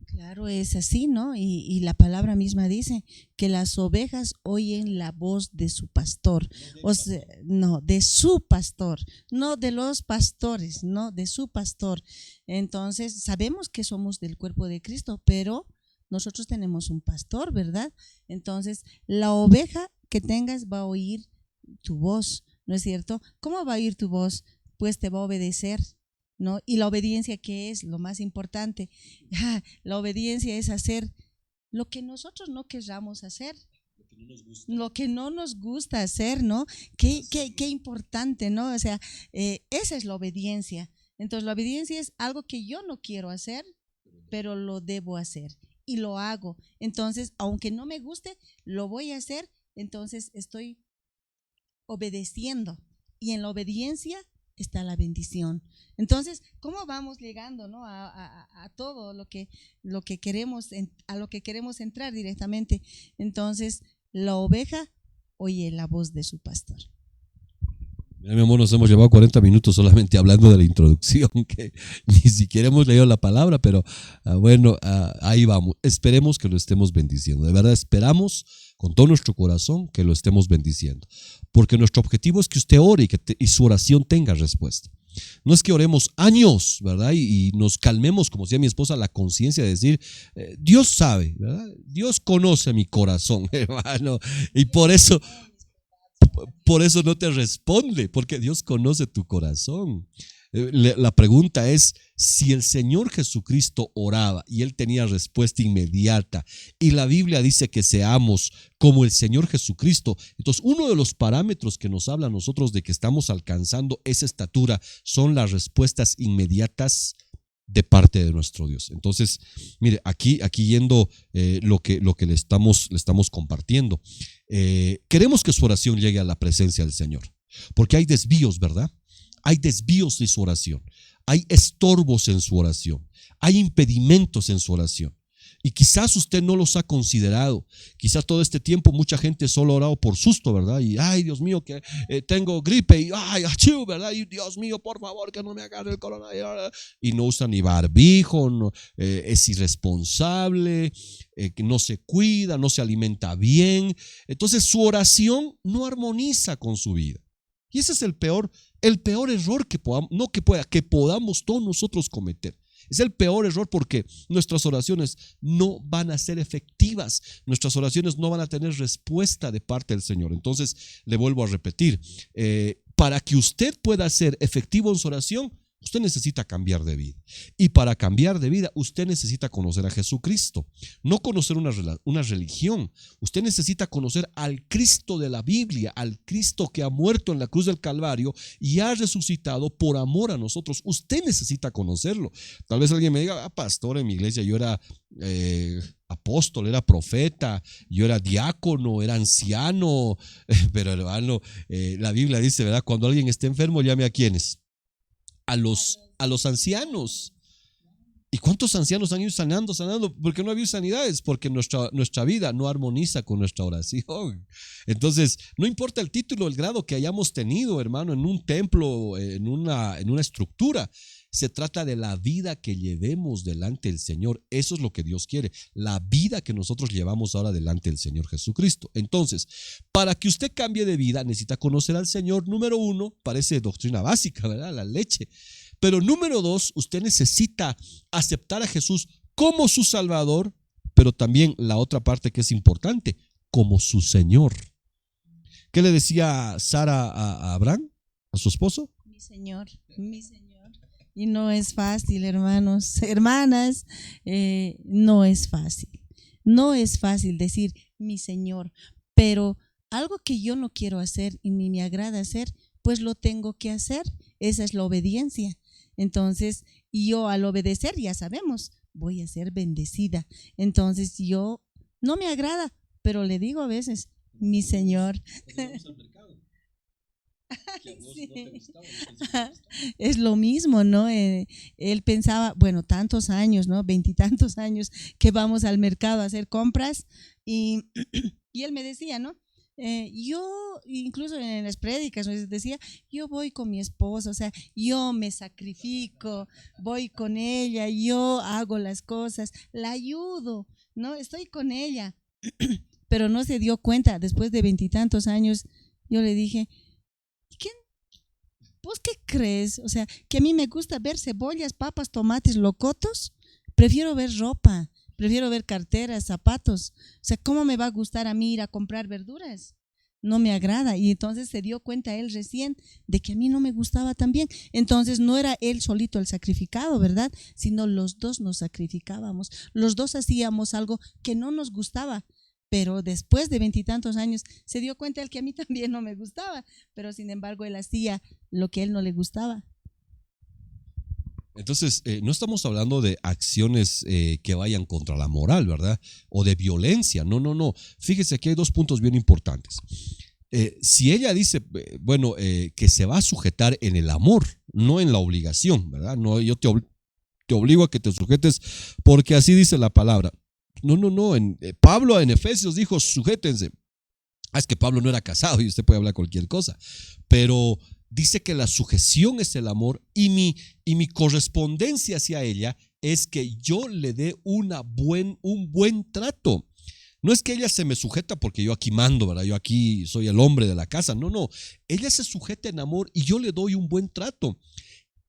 Speaker 2: Claro, es así, ¿no? Y la palabra misma dice que las ovejas oyen la voz de su pastor. O sea, no, de su pastor, no de los pastores, no, de su pastor. Entonces, sabemos que somos del cuerpo de Cristo, pero nosotros tenemos un pastor, ¿verdad? Entonces, la oveja que tengas va a oír tu voz, ¿no es cierto? ¿Cómo va a oír tu voz? Pues te va a obedecer, ¿no? Y la obediencia, ¿qué es? Lo más importante. La obediencia es hacer lo que nosotros no querramos hacer, lo que no nos gusta hacer, ¿no? Qué importante, ¿no? O sea, esa es la obediencia. Entonces, la obediencia es algo que yo no quiero hacer, pero lo debo hacer y lo hago. Entonces, aunque no me guste, lo voy a hacer. Entonces, estoy obedeciendo, y en la obediencia está la bendición. Entonces, ¿cómo vamos llegando, ¿no?, a todo lo que queremos, a lo que queremos entrar directamente? Entonces, la oveja oye la voz de su pastor.
Speaker 1: Mira, mi amor, nos hemos llevado 40 minutos solamente hablando de la introducción, que ni siquiera hemos leído la palabra, pero ahí vamos. Esperemos que lo estemos bendiciendo. De verdad, esperamos con todo nuestro corazón que lo estemos bendiciendo, porque nuestro objetivo es que usted ore y su oración tenga respuesta. No es que oremos años, ¿verdad? Y nos calmemos, como decía mi esposa, la conciencia de decir, Dios sabe, ¿verdad? Dios conoce mi corazón, hermano, y por eso no te responde, porque Dios conoce tu corazón. La pregunta es, si el Señor Jesucristo oraba y Él tenía respuesta inmediata, y la Biblia dice que seamos como el Señor Jesucristo, entonces uno de los parámetros que nos habla a nosotros de que estamos alcanzando esa estatura son las respuestas inmediatas de parte de nuestro Dios. Entonces, mire, aquí yendo lo que le estamos compartiendo, queremos que su oración llegue a la presencia del Señor, porque hay desvíos, ¿verdad? Hay desvíos de su oración, hay estorbos en su oración, hay impedimentos en su oración. Y quizás usted no los ha considerado. Quizás todo este tiempo mucha gente solo ha orado por susto, ¿verdad? Y ay, Dios mío, que tengo gripe, y ay, achú, ¿verdad? Y Dios mío, por favor, que no me agarre el coronavirus. Y no usa ni barbijo, no, es irresponsable, que no se cuida, no se alimenta bien. Entonces su oración no armoniza con su vida. Y ese es el peor error que podamos todos nosotros cometer. Es el peor error, porque nuestras oraciones no van a ser efectivas, nuestras oraciones no van a tener respuesta de parte del Señor. Entonces, le vuelvo a repetir, para que usted pueda ser efectivo en su oración, usted necesita cambiar de vida. Y para cambiar de vida, usted necesita conocer a Jesucristo. No conocer una religión. Usted necesita conocer al Cristo de la Biblia, al Cristo que ha muerto en la cruz del Calvario y ha resucitado por amor a nosotros. Usted necesita conocerlo. Tal vez alguien me diga, pastor, en mi iglesia yo era apóstol, era profeta, yo era diácono, era anciano. Pero hermano, la Biblia dice, ¿verdad? Cuando alguien esté enfermo, llame a ¿quiénes? A los ancianos. ¿Y cuántos ancianos han ido sanando? Porque no ha habido sanidades, porque nuestra vida no armoniza con nuestra oración. Entonces, no importa el título, el grado que hayamos tenido, hermano, en un templo, en una estructura, se trata de la vida que llevemos delante del Señor. Eso es lo que Dios quiere, la vida que nosotros llevamos ahora delante del Señor Jesucristo. Entonces, para que usted cambie de vida, necesita conocer al Señor. Número uno, parece doctrina básica, ¿verdad? La leche. Pero número dos, usted necesita aceptar a Jesús como su Salvador, pero también la otra parte que es importante, como su Señor. ¿Qué le decía Sara a Abraham, a su esposo?
Speaker 2: Mi Señor, mi Señor. Y no es fácil, hermanos, hermanas, no es fácil. No es fácil decir mi Señor, pero algo que yo no quiero hacer y ni me agrada hacer, pues lo tengo que hacer. Esa es la obediencia. Entonces, yo al obedecer, ya sabemos, voy a ser bendecida. Entonces, yo no me agrada, pero le digo a veces, mi Señor. Sí. Es lo mismo, ¿no? Él pensaba, bueno, tantos años, ¿no? 20 y tantos años que vamos al mercado a hacer compras y él me decía, ¿no? Yo, incluso en las prédicas, decía, yo voy con mi esposa, o sea, yo me sacrifico, voy con ella, yo hago las cosas, la ayudo, ¿no? Estoy con ella. Pero no se dio cuenta, después de 20 y tantos años, yo le dije, ¿quién? ¿Vos qué crees? O sea, que a mí me gusta ver cebollas, papas, tomates, locotos, prefiero ver ropa. Prefiero ver carteras, zapatos. O sea, ¿cómo me va a gustar a mí ir a comprar verduras? No me agrada. Y entonces se dio cuenta él recién de que a mí no me gustaba también. Entonces no era él solito el sacrificado, ¿verdad? Sino los dos nos sacrificábamos. Los dos hacíamos algo que no nos gustaba. Pero después de 20 y tantos años se dio cuenta él que a mí también no me gustaba. Pero sin embargo él hacía lo que a él no le gustaba.
Speaker 1: Entonces, no estamos hablando de acciones que vayan contra la moral, ¿verdad? O de violencia. No, no, no. Fíjese que hay dos puntos bien importantes. Si ella dice, bueno, que se va a sujetar en el amor, no en la obligación, ¿verdad? No, yo te obligo a que te sujetes porque así dice la palabra. No, no, no. Pablo en Efesios dijo, sujétense. Es que Pablo no era casado y usted puede hablar cualquier cosa, pero dice que la sujeción es el amor y mi correspondencia hacia ella es que yo le dé un buen trato. No es que ella se me sujeta porque yo aquí mando, ¿verdad? Yo aquí soy el hombre de la casa. No, no. Ella se sujeta en amor y yo le doy un buen trato.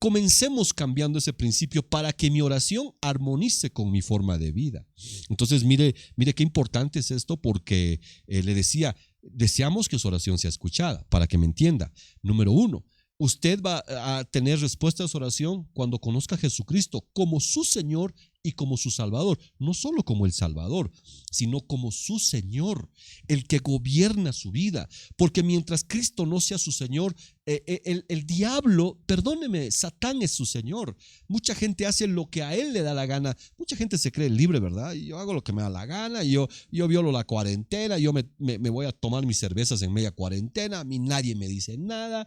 Speaker 1: Comencemos cambiando ese principio para que mi oración armonice con mi forma de vida. Entonces, mire qué importante es esto porque le decía, deseamos que su oración sea escuchada, para que me entienda. Número uno, usted va a tener respuesta a su oración cuando conozca a Jesucristo como su Señor y como su Salvador. No solo como el Salvador, sino como su Señor, el que gobierna su vida. Porque mientras Cristo no sea su Señor, el diablo, perdóneme, Satán es su Señor. Mucha gente hace lo que a él le da la gana. Mucha gente se cree libre, ¿verdad? Yo hago lo que me da la gana, yo violo la cuarentena, yo me voy a tomar mis cervezas en media cuarentena, a mí nadie me dice nada.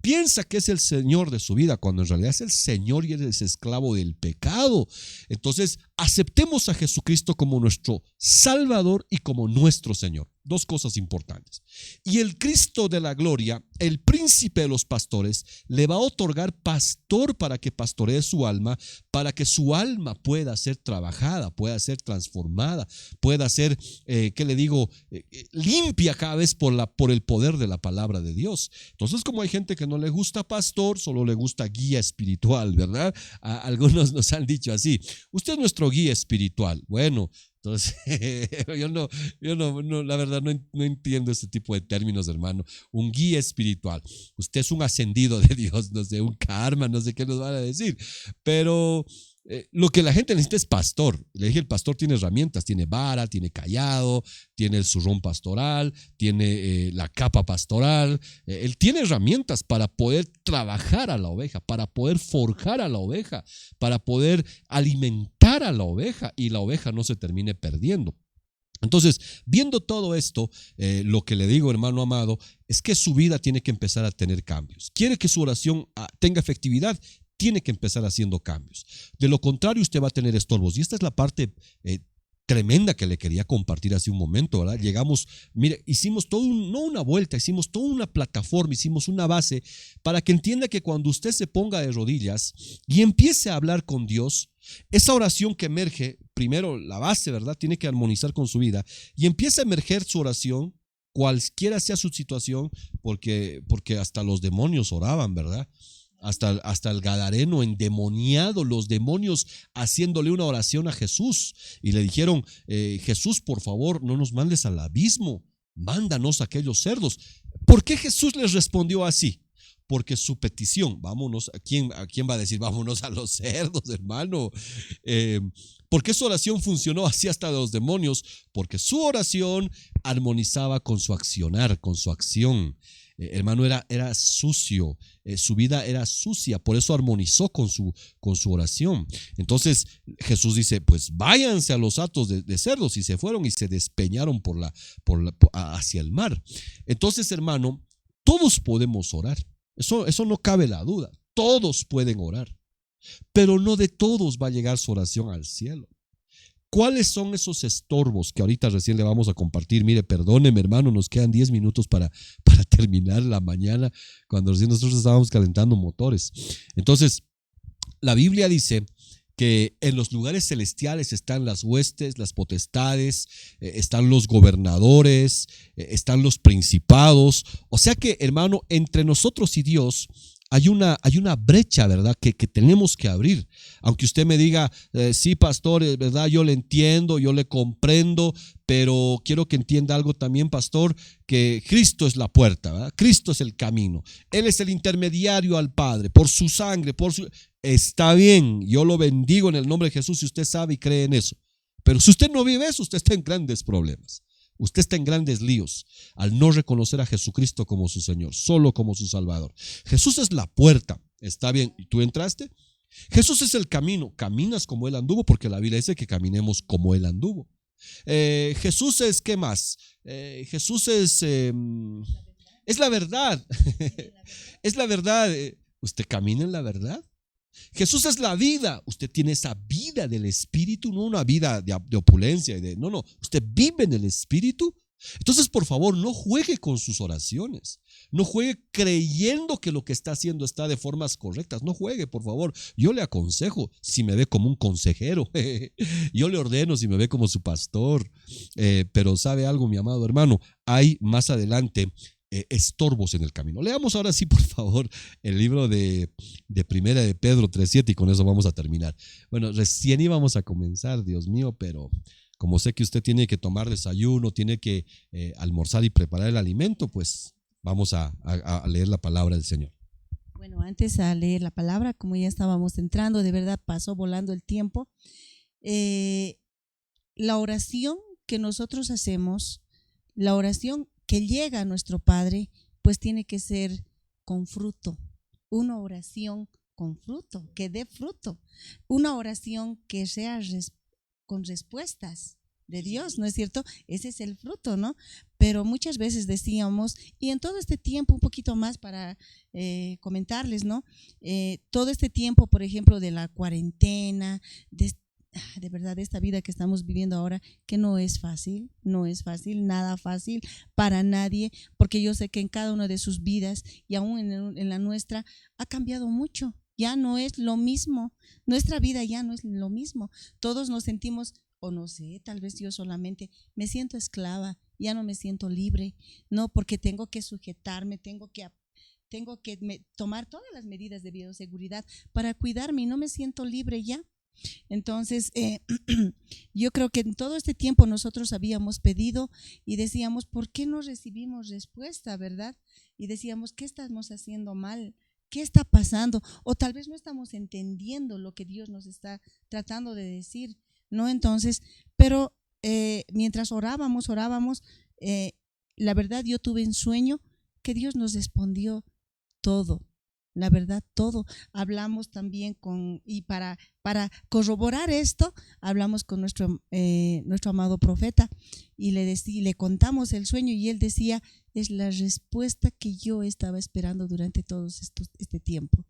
Speaker 1: Piensa que es el Señor de su vida, cuando en realidad es el Señor y él es esclavo del pecado. Entonces, aceptemos a Jesucristo como nuestro Salvador y como nuestro Señor. Dos cosas importantes. Y el Cristo de la gloria, el príncipe de los pastores, le va a otorgar pastor para que pastoree su alma, para que su alma pueda ser trabajada, pueda ser transformada, pueda ser, ¿qué le digo? Limpia cada vez por el poder de la palabra de Dios. Entonces, como hay gente que no le gusta pastor, solo le gusta guía espiritual, ¿verdad? Algunos nos han dicho así, usted es nuestro guía espiritual. Bueno, entonces, yo no, la verdad no entiendo este tipo de términos, hermano. Un guía espiritual. Usted es un ascendido de Dios, no sé, un karma, no sé qué nos van a decir. Pero lo que la gente necesita es pastor. Le dije, el pastor tiene herramientas, tiene vara, tiene cayado, tiene el zurrón pastoral, tiene la capa pastoral. Él tiene herramientas para poder trabajar a la oveja, para poder forjar a la oveja, para poder alimentar a la oveja y la oveja no se termine perdiendo. Entonces, viendo todo esto, lo que le digo, hermano amado, es que su vida tiene que empezar a tener cambios. ¿Quiere que su oración tenga efectividad? tiene que empezar haciendo cambios. De lo contrario, usted va a tener estorbos. Y esta es la parte tremenda que le quería compartir hace un momento, ¿verdad? Llegamos, mire, hicimos todo, no una vuelta, hicimos toda una plataforma, hicimos una base para que entienda que cuando usted se ponga de rodillas y empiece a hablar con Dios, esa oración que emerge, primero la base, ¿verdad? Tiene que armonizar con su vida y empieza a emerger su oración, cualquiera sea su situación, porque hasta los demonios oraban, ¿verdad? Hasta el gadareno endemoniado, los demonios haciéndole una oración a Jesús y le dijeron, Jesús, por favor, no nos mandes al abismo, mándanos a aquellos cerdos. ¿Por qué Jesús les respondió así? Porque su petición, vámonos, ¿a quién va a decir vámonos a los cerdos, hermano? ¿Por qué su oración funcionó así hasta los demonios? Porque su oración armonizaba con su accionar, con su acción. Hermano, era sucio, su vida era sucia, por eso armonizó con su oración. Entonces Jesús dice, pues váyanse a los hatos de cerdos, y se fueron y se despeñaron hacia el mar. Entonces, hermano, todos podemos orar, eso no cabe la duda, todos pueden orar, pero no de todos va a llegar su oración al cielo. ¿Cuáles son esos estorbos que ahorita recién le vamos a compartir? Mire, perdóneme, hermano, nos quedan 10 minutos para terminar la mañana, cuando recién nosotros estábamos calentando motores. Entonces, la Biblia dice que en los lugares celestiales están las huestes, las potestades, están los gobernadores, están los principados. O sea que, hermano, entre nosotros y Dios hay una brecha, ¿verdad? Que tenemos que abrir. Aunque usted me diga, sí, pastor, ¿verdad? Yo le entiendo, yo le comprendo, pero quiero que entienda algo también, pastor, que Cristo es la puerta, ¿verdad? Cristo es el camino. Él es el intermediario al Padre, por su sangre, Está bien, yo lo bendigo en el nombre de Jesús si usted sabe y cree en eso. Pero si usted no vive eso, usted está en grandes problemas. Usted está en grandes líos al no reconocer a Jesucristo como su Señor, solo como su Salvador. Jesús es la puerta, está bien, ¿y tú entraste? Jesús es el camino, caminas como Él anduvo, porque la Biblia dice que caminemos como Él anduvo. Jesús es, ¿qué más? Jesús es la verdad, es la verdad. ¿Usted camina en la verdad? Jesús es la vida. Usted tiene esa vida del Espíritu, no una vida de opulencia. No, usted vive en el Espíritu. Entonces, por favor, no juegue con sus oraciones. No juegue creyendo que lo que está haciendo está de formas correctas. No juegue, por favor. Yo le aconsejo si me ve como un consejero. Yo le ordeno si me ve como su pastor. Pero ¿sabe algo, mi amado hermano? Hay más adelante estorbos en el camino. Leamos ahora sí, por favor, el libro de Primera de Pedro 3:7 y con eso vamos a terminar. Bueno, recién íbamos a comenzar, Dios mío, pero como sé que usted tiene que tomar desayuno, tiene que almorzar y preparar el alimento, pues vamos a leer la palabra del Señor.
Speaker 2: Bueno, antes a leer la palabra, como ya estábamos entrando, de verdad pasó volando el tiempo. La oración que nosotros hacemos, la oración que llega a nuestro Padre, pues tiene que ser con fruto, una oración con fruto, que dé fruto, una oración que sea con respuestas de Dios, ¿no es cierto? Ese es el fruto, ¿no? Pero muchas veces decíamos, y en todo este tiempo, un poquito más para comentarles, ¿no? Todo este tiempo, por ejemplo, de la cuarentena, de verdad, esta vida que estamos viviendo ahora, que no es fácil, nada fácil para nadie, porque yo sé que en cada una de sus vidas y aún en la nuestra ha cambiado mucho, ya no es lo mismo, nuestra vida ya no es lo mismo, todos nos sentimos, o no sé, tal vez yo solamente me siento esclava, ya no me siento libre, no, porque tengo que sujetarme, tengo que tomar todas las medidas de bioseguridad para cuidarme y no me siento libre ya. Entonces, yo creo que en todo este tiempo nosotros habíamos pedido y decíamos, ¿por qué no recibimos respuesta, verdad? Y decíamos, ¿qué estamos haciendo mal? ¿Qué está pasando? O tal vez no estamos entendiendo lo que Dios nos está tratando de decir, ¿no? Entonces, pero mientras orábamos, la verdad yo tuve en sueño que Dios nos respondió todo. la verdad, todo. Hablamos también y para corroborar esto, hablamos con nuestro amado profeta y le contamos el sueño y él decía, es la respuesta que yo estaba esperando durante este tiempo,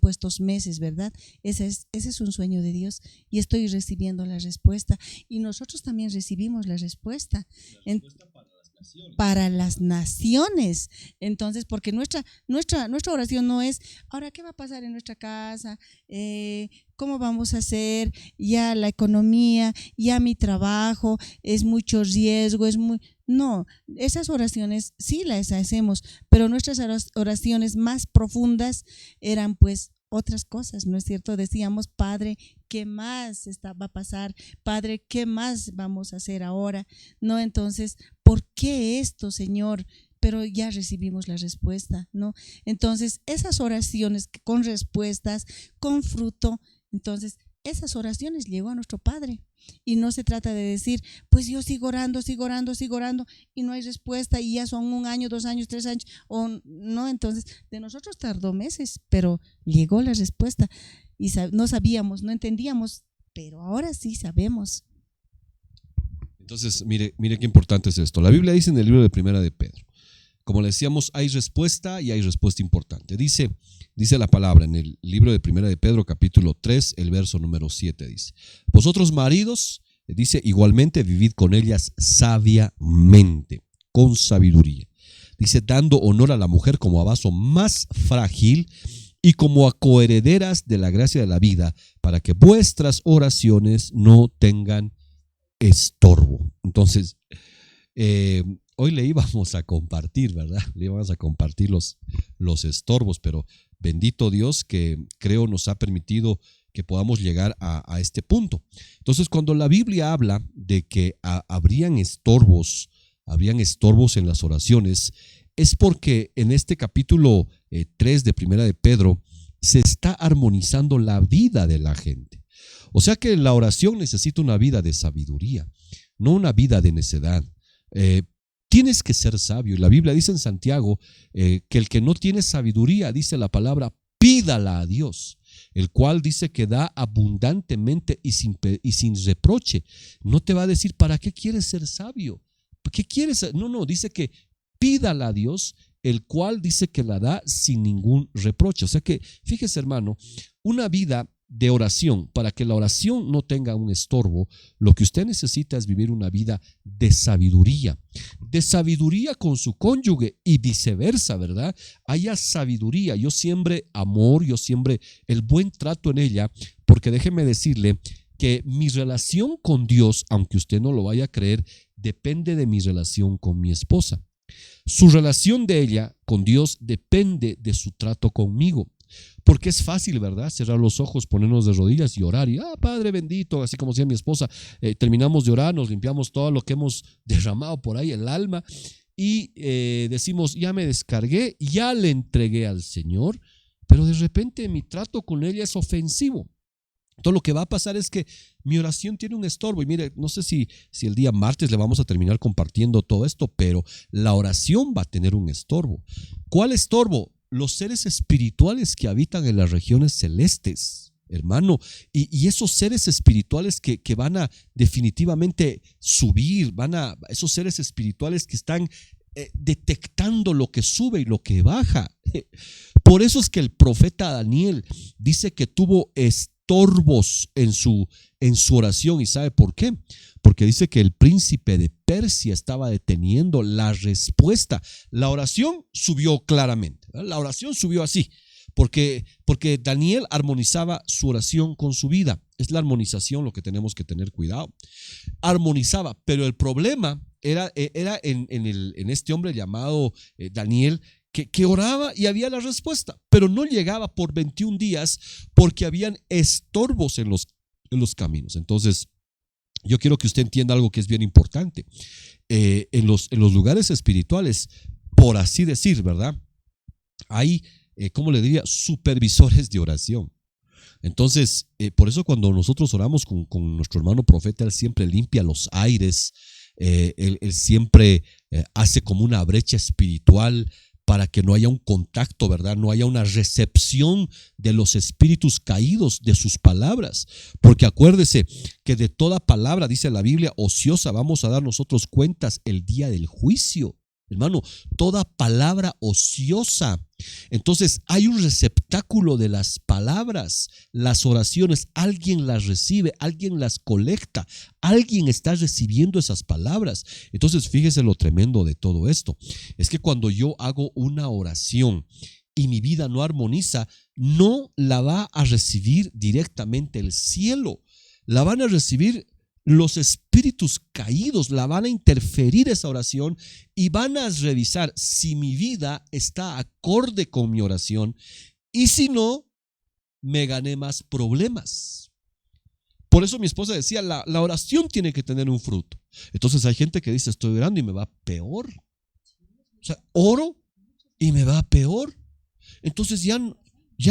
Speaker 2: estos meses, ¿verdad? Ese es un sueño de Dios y estoy recibiendo la respuesta y nosotros también recibimos la respuesta. Para las naciones. Entonces, porque nuestra oración no es, ahora, ¿qué va a pasar en nuestra casa? ¿Cómo vamos a hacer? Ya la economía, ya mi trabajo, es mucho riesgo, No, esas oraciones sí las hacemos, pero nuestras oraciones más profundas eran pues otras cosas, ¿no es cierto? Decíamos, Padre, ¿qué más va a pasar? Padre, ¿qué más vamos a hacer ahora? No, entonces, ¿por qué esto, Señor? Pero ya recibimos la respuesta, ¿no? Entonces, esas oraciones con respuestas, con fruto, entonces, esas oraciones llegó a nuestro Padre. Y no se trata de decir, pues yo sigo orando y no hay respuesta y ya son 1 año, 2 años, 3 años, o no, entonces de nosotros tardó meses, pero llegó la respuesta y no sabíamos, no entendíamos, pero ahora sí sabemos.
Speaker 1: Entonces, mire qué importante es esto. La Biblia dice en el libro de Primera de Pedro, como le decíamos, hay respuesta y hay respuesta importante. Dice la palabra en el libro de Primera de Pedro, capítulo 3, el verso número 7, dice: vosotros maridos, dice, igualmente vivid con ellas sabiamente, con sabiduría. Dice, dando honor a la mujer como a vaso más frágil y como a coherederas de la gracia de la vida, para que vuestras oraciones no tengan estorbo. Entonces, hoy le íbamos a compartir, ¿verdad? Le íbamos a compartir los estorbos, pero bendito Dios que creo nos ha permitido que podamos llegar a este punto. Entonces, cuando la Biblia habla de que habrían estorbos en las oraciones, es porque en este capítulo 3 de Primera de Pedro se está armonizando la vida de la gente. O sea que la oración necesita una vida de sabiduría, no una vida de necedad. Tienes que ser sabio. Y la Biblia dice en Santiago que el que no tiene sabiduría, dice la palabra, pídala a Dios, el cual dice que da abundantemente y sin reproche. No te va a decir, ¿para qué quieres ser sabio? ¿Qué quieres? No, dice que pídala a Dios, el cual dice que la da sin ningún reproche. O sea que, fíjese, hermano, una vida de oración, para que la oración no tenga un estorbo, lo que usted necesita es vivir una vida de sabiduría con su cónyuge y viceversa, ¿verdad? Haya sabiduría, yo siembre amor, yo siembre el buen trato en ella, porque déjeme decirle que mi relación con Dios, aunque usted no lo vaya a creer, depende de mi relación con mi esposa. Su relación de ella con Dios depende de su trato conmigo. Porque es fácil, ¿verdad? Cerrar los ojos, ponernos de rodillas y orar. Y, Padre bendito, así como decía mi esposa, terminamos de orar, nos limpiamos todo lo que hemos derramado por ahí, el alma, y decimos, ya me descargué, ya le entregué al Señor, pero de repente mi trato con ella es ofensivo. Entonces lo que va a pasar es que mi oración tiene un estorbo. Y mire, no sé si el día martes le vamos a terminar compartiendo todo esto, pero la oración va a tener un estorbo. ¿Cuál estorbo? Los seres espirituales que habitan en las regiones celestes, hermano, y esos seres espirituales que van a definitivamente subir, esos seres espirituales que están detectando lo que sube y lo que baja. Por eso es que el profeta Daniel dice que tuvo estorbos en su oración. ¿Y sabe por qué? Porque dice que el príncipe de Persia estaba deteniendo la respuesta. La oración subió claramente, ¿verdad? La oración subió así, porque Daniel armonizaba su oración con su vida. Es la armonización lo que tenemos que tener cuidado. Armonizaba, pero el problema era en este hombre llamado Daniel, que oraba y había la respuesta, pero no llegaba por 21 días porque habían estorbos en los caminos. Entonces, yo quiero que usted entienda algo que es bien importante. En los lugares espirituales, por así decir, ¿verdad? Hay, ¿cómo le diría? Supervisores de oración. Entonces, por eso cuando nosotros oramos con nuestro hermano profeta, él siempre limpia los aires, él siempre hace como una brecha espiritual para que no haya un contacto, ¿verdad? No haya una recepción de los espíritus caídos de sus palabras. Porque acuérdese que de toda palabra, dice la Biblia, ociosa, vamos a dar nosotros cuentas el día del juicio. Hermano, toda palabra ociosa. Entonces hay un receptáculo de las palabras, las oraciones, alguien las recibe, alguien las colecta, alguien está recibiendo esas palabras. Entonces fíjese lo tremendo de todo esto, es que cuando yo hago una oración y mi vida no armoniza, no la va a recibir directamente el cielo, la van a recibir los espíritus caídos, la van a interferir esa oración y van a revisar si mi vida está acorde con mi oración y si no, me gané más problemas. Por eso mi esposa decía, la oración tiene que tener un fruto. Entonces hay gente que dice, estoy orando y me va peor. O sea, oro y me va peor. Entonces ya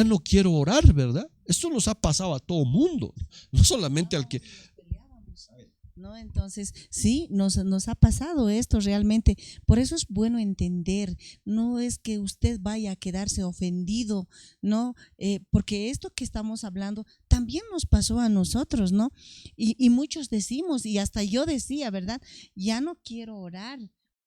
Speaker 1: no quiero orar, ¿verdad? Esto nos ha pasado a todo mundo, no solamente al que...
Speaker 2: ¿No? Entonces, sí, nos ha pasado esto realmente. Por eso es bueno entender, no es que usted vaya a quedarse ofendido, ¿no? Porque esto que estamos hablando también nos pasó a nosotros, ¿no? Y muchos decimos, y hasta yo decía, ¿verdad? Ya no quiero orar.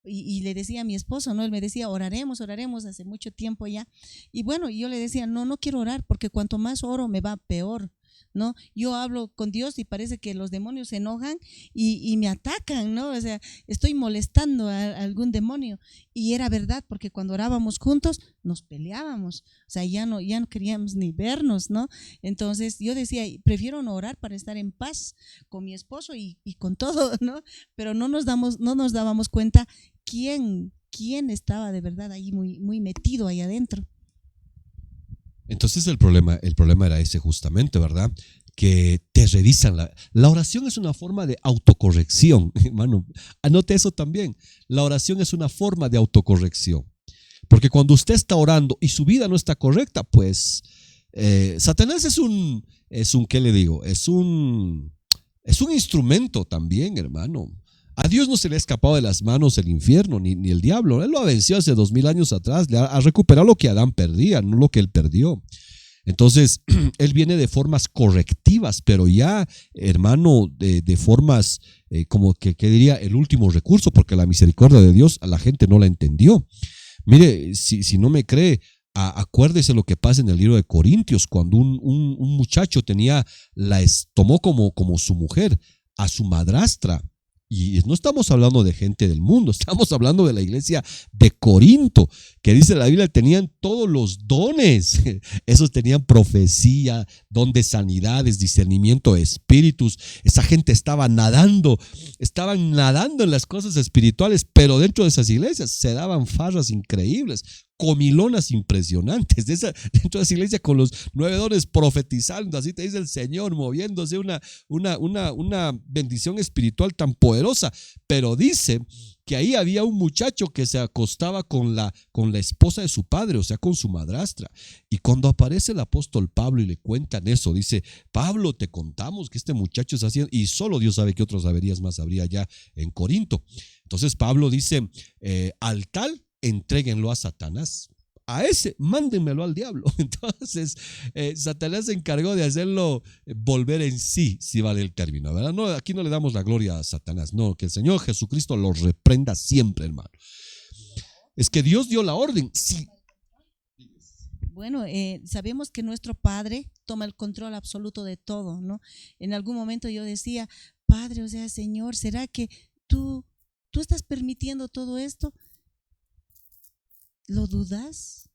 Speaker 2: Y le decía a mi esposo, ¿no? Él me decía, oraremos hace mucho tiempo ya. Y bueno, yo le decía, no quiero orar porque cuanto más oro me va peor. ¿No? Yo hablo con Dios y parece que los demonios se enojan y me atacan, ¿no? O sea, estoy molestando a algún demonio. Y era verdad, porque cuando orábamos juntos nos peleábamos, o sea, ya no queríamos ni vernos, ¿no? Entonces yo decía, prefiero no orar para estar en paz con mi esposo y con todo, ¿no? Pero no nos dábamos cuenta quién estaba de verdad ahí muy metido ahí adentro.
Speaker 1: Entonces el problema era ese justamente, ¿verdad? Que te revisan. La oración es una forma de autocorrección, hermano. Anote eso también. La oración es una forma de autocorrección. Porque cuando usted está orando y su vida no está correcta, pues Satanás es un, ¿qué le digo? Es un instrumento también, hermano. A Dios no se le ha escapado de las manos el infierno ni el diablo. Él lo venció hace 2000 años atrás. Le ha recuperado lo que Adán perdía, no lo que él perdió. Entonces, él viene de formas correctivas, pero ya, hermano, de formas como que diría el último recurso, porque la misericordia de Dios a la gente no la entendió. Mire, si no me cree, acuérdese lo que pasa en el libro de Corintios, cuando un muchacho tomó como su mujer a su madrastra. Y no estamos hablando de gente del mundo, estamos hablando de la iglesia de Corinto, que dice la Biblia, tenían todos los dones. Esos tenían profecía, don de sanidades, discernimiento de espíritus. Esa gente estaban nadando en las cosas espirituales, pero dentro de esas iglesias se daban farras increíbles, comilonas impresionantes, dentro de esa iglesia con los 9 dones profetizando, así te dice el Señor, moviéndose una bendición espiritual tan poderosa. Pero dice que ahí había un muchacho que se acostaba con la esposa de su padre, o sea, con su madrastra. Y cuando aparece el apóstol Pablo y le cuentan eso, dice, Pablo, te contamos que este muchacho es así, y solo Dios sabe qué otras averías más habría allá en Corinto. Entonces Pablo dice, al tal, entréguenlo a Satanás. A ese, mándenmelo al diablo. Entonces, Satanás se encargó de hacerlo volver en sí, si vale el término, ¿verdad? No, aquí no le damos la gloria a Satanás, no, que el Señor Jesucristo lo reprenda siempre, hermano. Es que Dios dio la orden, sí.
Speaker 2: Bueno, sabemos que nuestro Padre toma el control absoluto de todo, ¿no? En algún momento yo decía, Padre, o sea, Señor, ¿será que tú estás permitiendo todo esto? ¿Lo dudas?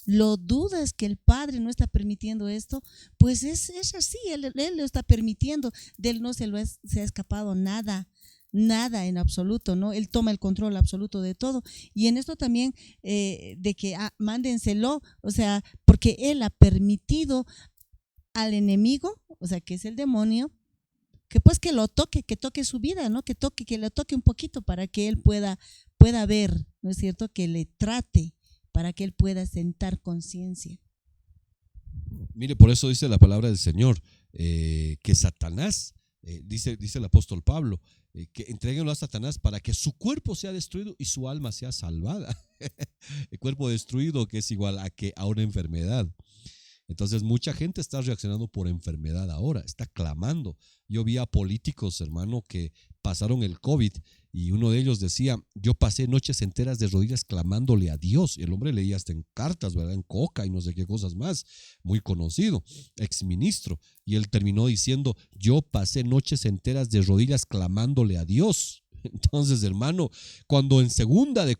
Speaker 2: ¿Lo dudas que el Padre no está permitiendo esto? Pues es así, él lo está permitiendo. De él no se ha escapado nada en absoluto, ¿no? Él toma el control absoluto de todo. Y en esto también de que mándenselo, o sea, porque él ha permitido al enemigo, o sea, que es el demonio, que pues que lo toque, que toque su vida, ¿no? Que lo toque un poquito para que él pueda ver, ¿no es cierto? Que le trate, para que él pueda sentar conciencia.
Speaker 1: Mire, por eso dice la palabra del Señor, que Satanás, dice el apóstol Pablo, que entréguenlo a Satanás para que su cuerpo sea destruido y su alma sea salvada. El cuerpo destruido, que es igual a una enfermedad. Entonces mucha gente está reaccionando por enfermedad ahora, está clamando. Yo vi a políticos, hermano, que pasaron el COVID y uno de ellos decía: yo pasé noches enteras de rodillas clamándole a Dios. Y el hombre leía hasta en cartas, ¿verdad? En Coca y no sé qué cosas más. Muy conocido, exministro. Y él terminó diciendo: yo pasé noches enteras de rodillas clamándole a Dios. Entonces, hermano, cuando en 2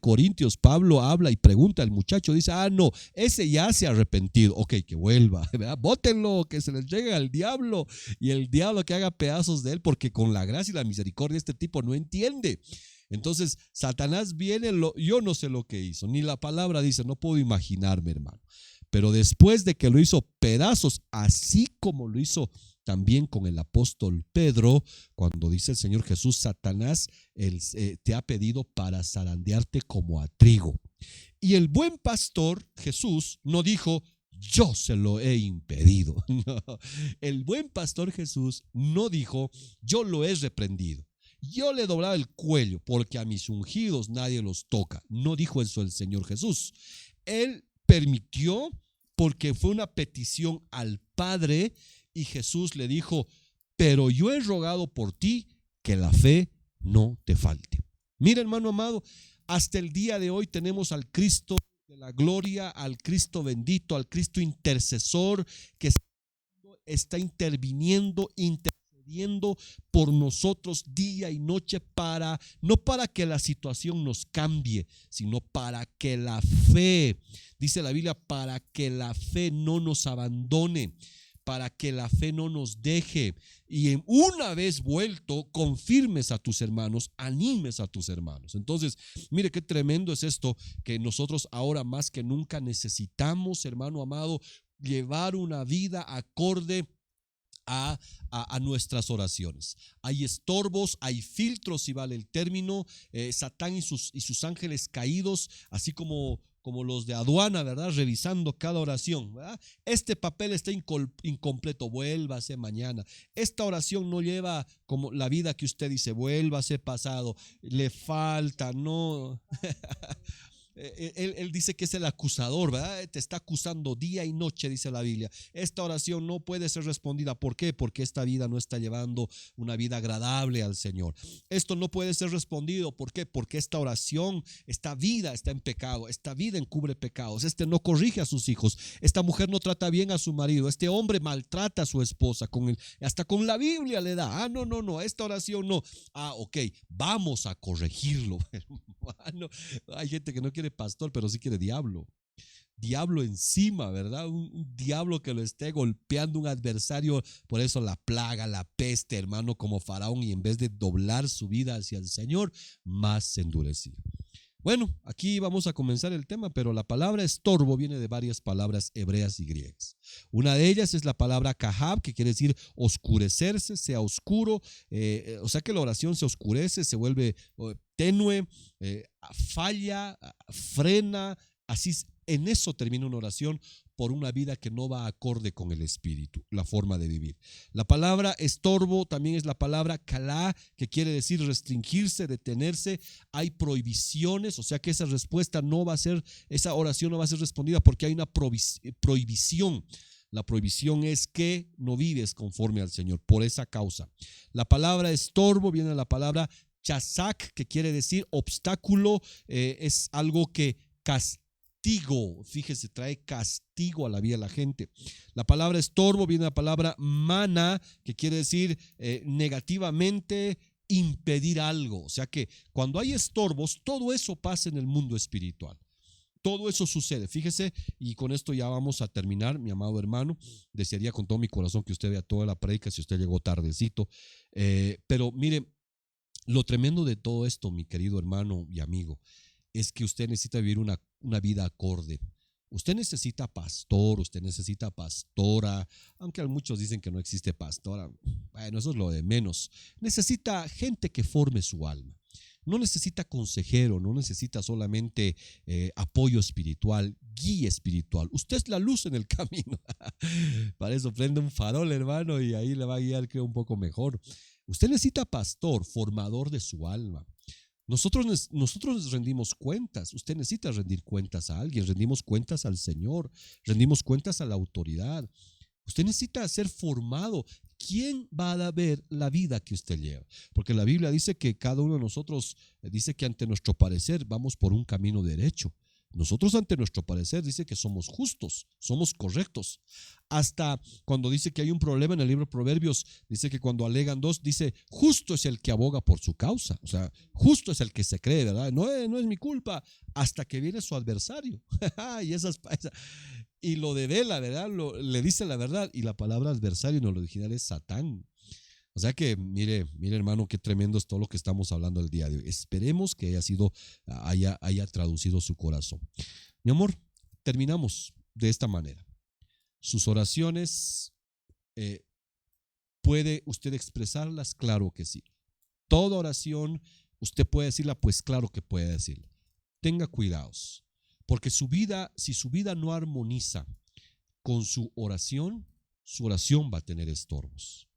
Speaker 1: Corintios Pablo habla y pregunta al muchacho, dice: no, ese ya se ha arrepentido. Ok, que vuelva, ¿verdad? Bótenlo, que se le entregue al diablo y el diablo que haga pedazos de él, porque con la gracia y la misericordia este tipo no entiende. Entonces, Satanás viene, yo no sé lo que hizo, ni la palabra dice, no puedo imaginarme, hermano. Pero después de que lo hizo pedazos, así como lo hizo también con el apóstol Pedro, cuando dice el Señor Jesús: Satanás te ha pedido para zarandearte como a trigo. Y el buen pastor Jesús no dijo: yo se lo he impedido. No, el buen pastor Jesús no dijo: yo lo he reprendido, yo le he doblado el cuello, porque a mis ungidos nadie los toca. No dijo eso el Señor Jesús. Él permitió porque fue una petición al Padre, y Jesús le dijo: pero yo he rogado por ti que la fe no te falte. Mira, hermano amado, hasta el día de hoy tenemos al Cristo de la gloria, al Cristo bendito, al Cristo intercesor, que está interviniendo por nosotros día y noche, no para que la situación nos cambie, sino para que la fe, dice la Biblia, para que la fe no nos abandone, para que la fe no nos deje, y una vez vuelto, confirmes a tus hermanos, animes a tus hermanos. Entonces, mire qué tremendo es esto, que nosotros ahora más que nunca necesitamos, hermano amado, llevar una vida acorde a nuestras oraciones. Hay estorbos, hay filtros, si vale el término. Satán y sus ángeles caídos, así como los de aduana, ¿verdad? Revisando cada oración, ¿verdad? Este papel está incompleto, vuélvase mañana. Esta oración no lleva como la vida que usted dice, vuélvase pasado, le falta, no. Él dice que es el acusador, ¿verdad? Te está acusando día y noche, dice la Biblia. Esta oración no puede ser respondida. ¿Por qué? Porque esta vida no está llevando una vida agradable al Señor. Esto no puede ser respondido. ¿Por qué? Porque esta oración, esta vida está en pecado. Esta vida encubre pecados. Este no corrige a sus hijos. Esta mujer no trata bien a su marido. Este hombre maltrata a su esposa. Hasta con la Biblia le da. No, esta oración no. Ok, vamos a corregirlo. Hay gente que no quiere pastor, pero sí quiere diablo encima, ¿verdad? Un diablo que lo esté golpeando, un adversario. Por eso la plaga, la peste, hermano, como Faraón, y en vez de doblar su vida hacia el Señor, más se endureció. Bueno, aquí vamos a comenzar el tema, pero la palabra estorbo viene de varias palabras hebreas y griegas. Una de ellas es la palabra kahab, que quiere decir oscurecerse, sea oscuro, o sea que la oración se oscurece, se vuelve tenue, falla, frena, así. En eso termina una oración, por una vida que no va acorde con el espíritu, la forma de vivir. La palabra estorbo también es la palabra kalá, que quiere decir restringirse, detenerse. Hay prohibiciones, o sea que esa respuesta no va a ser, esa oración no va a ser respondida porque hay una prohibición. La prohibición es que no vives conforme al Señor, por esa causa. La palabra estorbo viene de la palabra chazak, que quiere decir obstáculo, es algo que castiga. Fíjese, trae castigo a la vida de la gente. La palabra estorbo viene de la palabra mana, que quiere decir negativamente impedir algo. O sea que cuando hay estorbos, todo eso pasa en el mundo espiritual. Todo eso sucede, fíjese, y con esto ya vamos a terminar, mi amado hermano. Desearía con todo mi corazón que usted vea toda la prédica si usted llegó tardecito. Pero mire, lo tremendo de todo esto, mi querido hermano y amigo, es que usted necesita vivir una vida acorde. Usted necesita pastor, usted necesita pastora, aunque muchos dicen que no existe pastora. Bueno, eso es lo de menos. Necesita gente que forme su alma. No necesita consejero, no necesita solamente apoyo espiritual, guía espiritual. Usted es la luz en el camino. Para eso prende un farol, hermano, y ahí le va a guiar, creo, un poco mejor. Usted necesita pastor, formador de su alma. Nosotros rendimos cuentas. Usted necesita rendir cuentas a alguien. Rendimos cuentas al Señor. Rendimos cuentas a la autoridad. Usted necesita ser formado. ¿Quién va a ver la vida que usted lleva? Porque la Biblia dice que cada uno de nosotros dice que ante nuestro parecer vamos por un camino derecho. Nosotros ante nuestro parecer dice que somos justos, somos correctos. Hasta cuando dice que hay un problema en el libro de Proverbios, dice que cuando alegan dos, dice justo es el que aboga por su causa. O sea, justo es el que se cree, ¿verdad? No es mi culpa. Hasta que viene su adversario. Y lo devela, ¿verdad? Le dice la verdad. Y la palabra adversario en el original es Satán. O sea que, mire hermano, qué tremendo es todo lo que estamos hablando el día de hoy. Esperemos que haya traducido su corazón. Mi amor, terminamos de esta manera. Sus oraciones, ¿puede usted expresarlas? Claro que sí. Toda oración, usted puede decirla, pues claro que puede decirla. Tenga cuidados, porque si su vida no armoniza con su oración va a tener estorbos.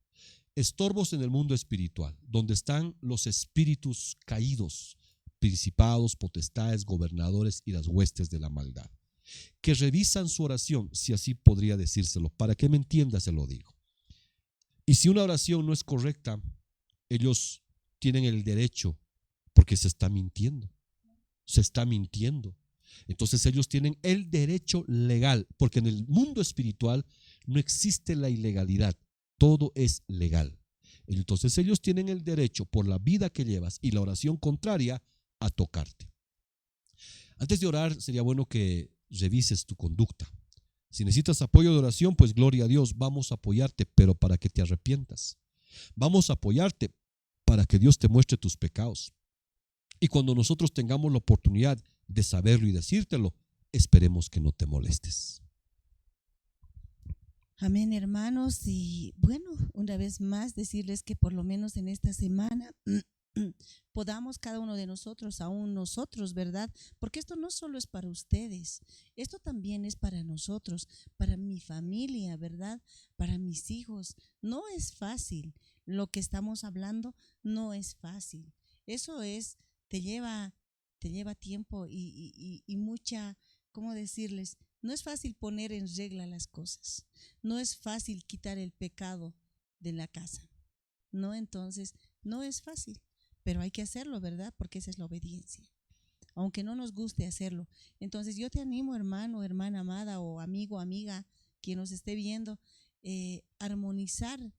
Speaker 1: Estorbos en el mundo espiritual, donde están los espíritus caídos, principados, potestades, gobernadores y las huestes de la maldad, que revisan su oración, si así podría decírselo. Para que me entienda, se lo digo. Y si una oración no es correcta, ellos tienen el derecho, porque se está mintiendo. Entonces ellos tienen el derecho legal, porque en el mundo espiritual no existe la ilegalidad. Todo es legal. Entonces ellos tienen el derecho, por la vida que llevas y la oración contraria, a tocarte. Antes de orar, sería bueno que revises tu conducta. Si necesitas apoyo de oración, pues gloria a Dios, vamos a apoyarte, pero para que te arrepientas. Vamos a apoyarte para que Dios te muestre tus pecados. Y cuando nosotros tengamos la oportunidad de saberlo y decírtelo, esperemos que no te molestes.
Speaker 2: Amén, hermanos. Y bueno, una vez más decirles que por lo menos en esta semana podamos cada uno de nosotros, aún nosotros, ¿verdad? Porque esto no solo es para ustedes, esto también es para nosotros, para mi familia, ¿verdad? Para mis hijos. No es fácil. Lo que estamos hablando no es fácil. Eso es, te lleva, te lleva tiempo y mucha, ¿cómo decirles? No es fácil poner en regla las cosas. No es fácil quitar el pecado de la casa. No, entonces, no es fácil, pero hay que hacerlo, ¿verdad? Porque esa es la obediencia. Aunque no nos guste hacerlo. Entonces, yo te animo, hermano, hermana amada o amigo, amiga, quien nos esté viendo, armonizar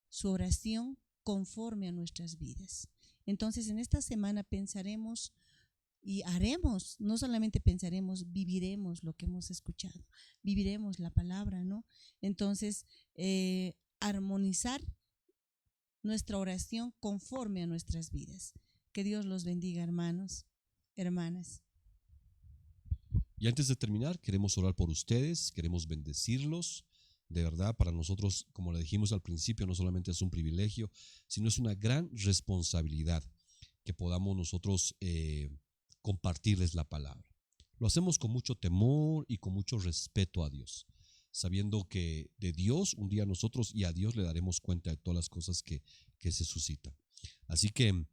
Speaker 2: su oración conforme a nuestras vidas. Entonces, en esta semana pensaremos y haremos, no solamente pensaremos, viviremos lo que hemos escuchado, viviremos la palabra, ¿no? Entonces, armonizar nuestra oración conforme a nuestras vidas. Que Dios los bendiga, hermanos, hermanas.
Speaker 1: Y antes de terminar, queremos orar por ustedes, queremos bendecirlos. De verdad, para nosotros, como le dijimos al principio, no solamente es un privilegio, sino es una gran responsabilidad que podamos nosotros compartirles la palabra. Lo hacemos con mucho temor y con mucho respeto a Dios, sabiendo que de Dios un día nosotros y a Dios le daremos cuenta de todas las cosas que se suscitan. Así que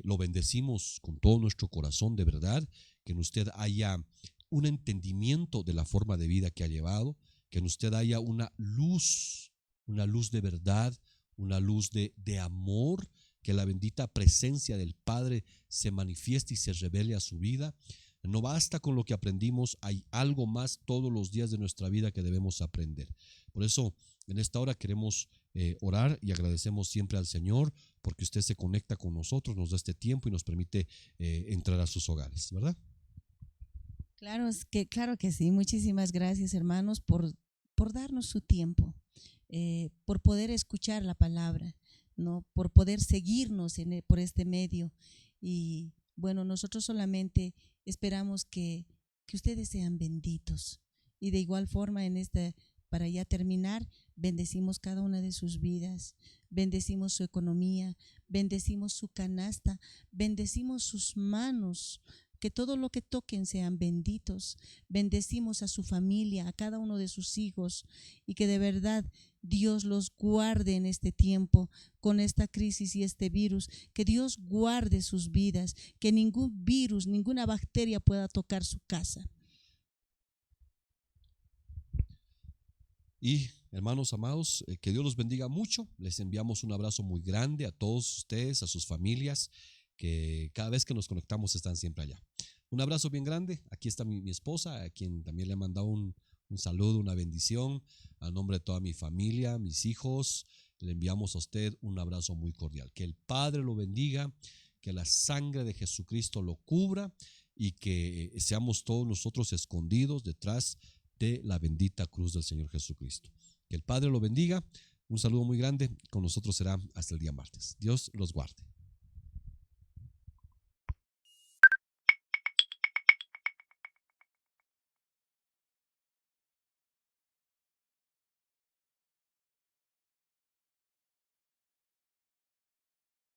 Speaker 1: lo bendecimos con todo nuestro corazón, de verdad, que en usted haya un entendimiento de la forma de vida que ha llevado, que en usted haya una luz de verdad, una luz de amor, que la bendita presencia del Padre se manifieste y se revele a su vida. No basta con lo que aprendimos, hay algo más todos los días de nuestra vida que debemos aprender. Por eso, en esta hora queremos orar y agradecemos siempre al Señor porque usted se conecta con nosotros, nos da este tiempo y nos permite entrar a sus hogares, ¿verdad?
Speaker 2: Claro que sí. Muchísimas gracias, hermanos, por darnos su tiempo, por poder escuchar la palabra, ¿no? Por poder seguirnos por este medio. Y bueno, nosotros solamente esperamos que ustedes sean benditos. Y de igual forma, para ya terminar, bendecimos cada una de sus vidas, bendecimos su economía, bendecimos su canasta, bendecimos sus manos que todo lo que toquen sean benditos. Bendecimos a su familia, a cada uno de sus hijos, y que de verdad Dios los guarde en este tiempo con esta crisis y este virus, que Dios guarde sus vidas, que ningún virus, ninguna bacteria pueda tocar su casa.
Speaker 1: Y hermanos amados, que Dios los bendiga mucho. Les enviamos un abrazo muy grande a todos ustedes, a sus familias, que cada vez que nos conectamos están siempre allá. Un abrazo bien grande. Aquí está mi esposa, a quien también le he mandado un saludo, una bendición. A nombre de toda mi familia, mis hijos, le enviamos a usted un abrazo muy cordial. Que el Padre lo bendiga, que la sangre de Jesucristo lo cubra y que seamos todos nosotros escondidos detrás de la bendita cruz del Señor Jesucristo. Que el Padre lo bendiga. Un saludo muy grande. Con nosotros será hasta el día martes. Dios los guarde.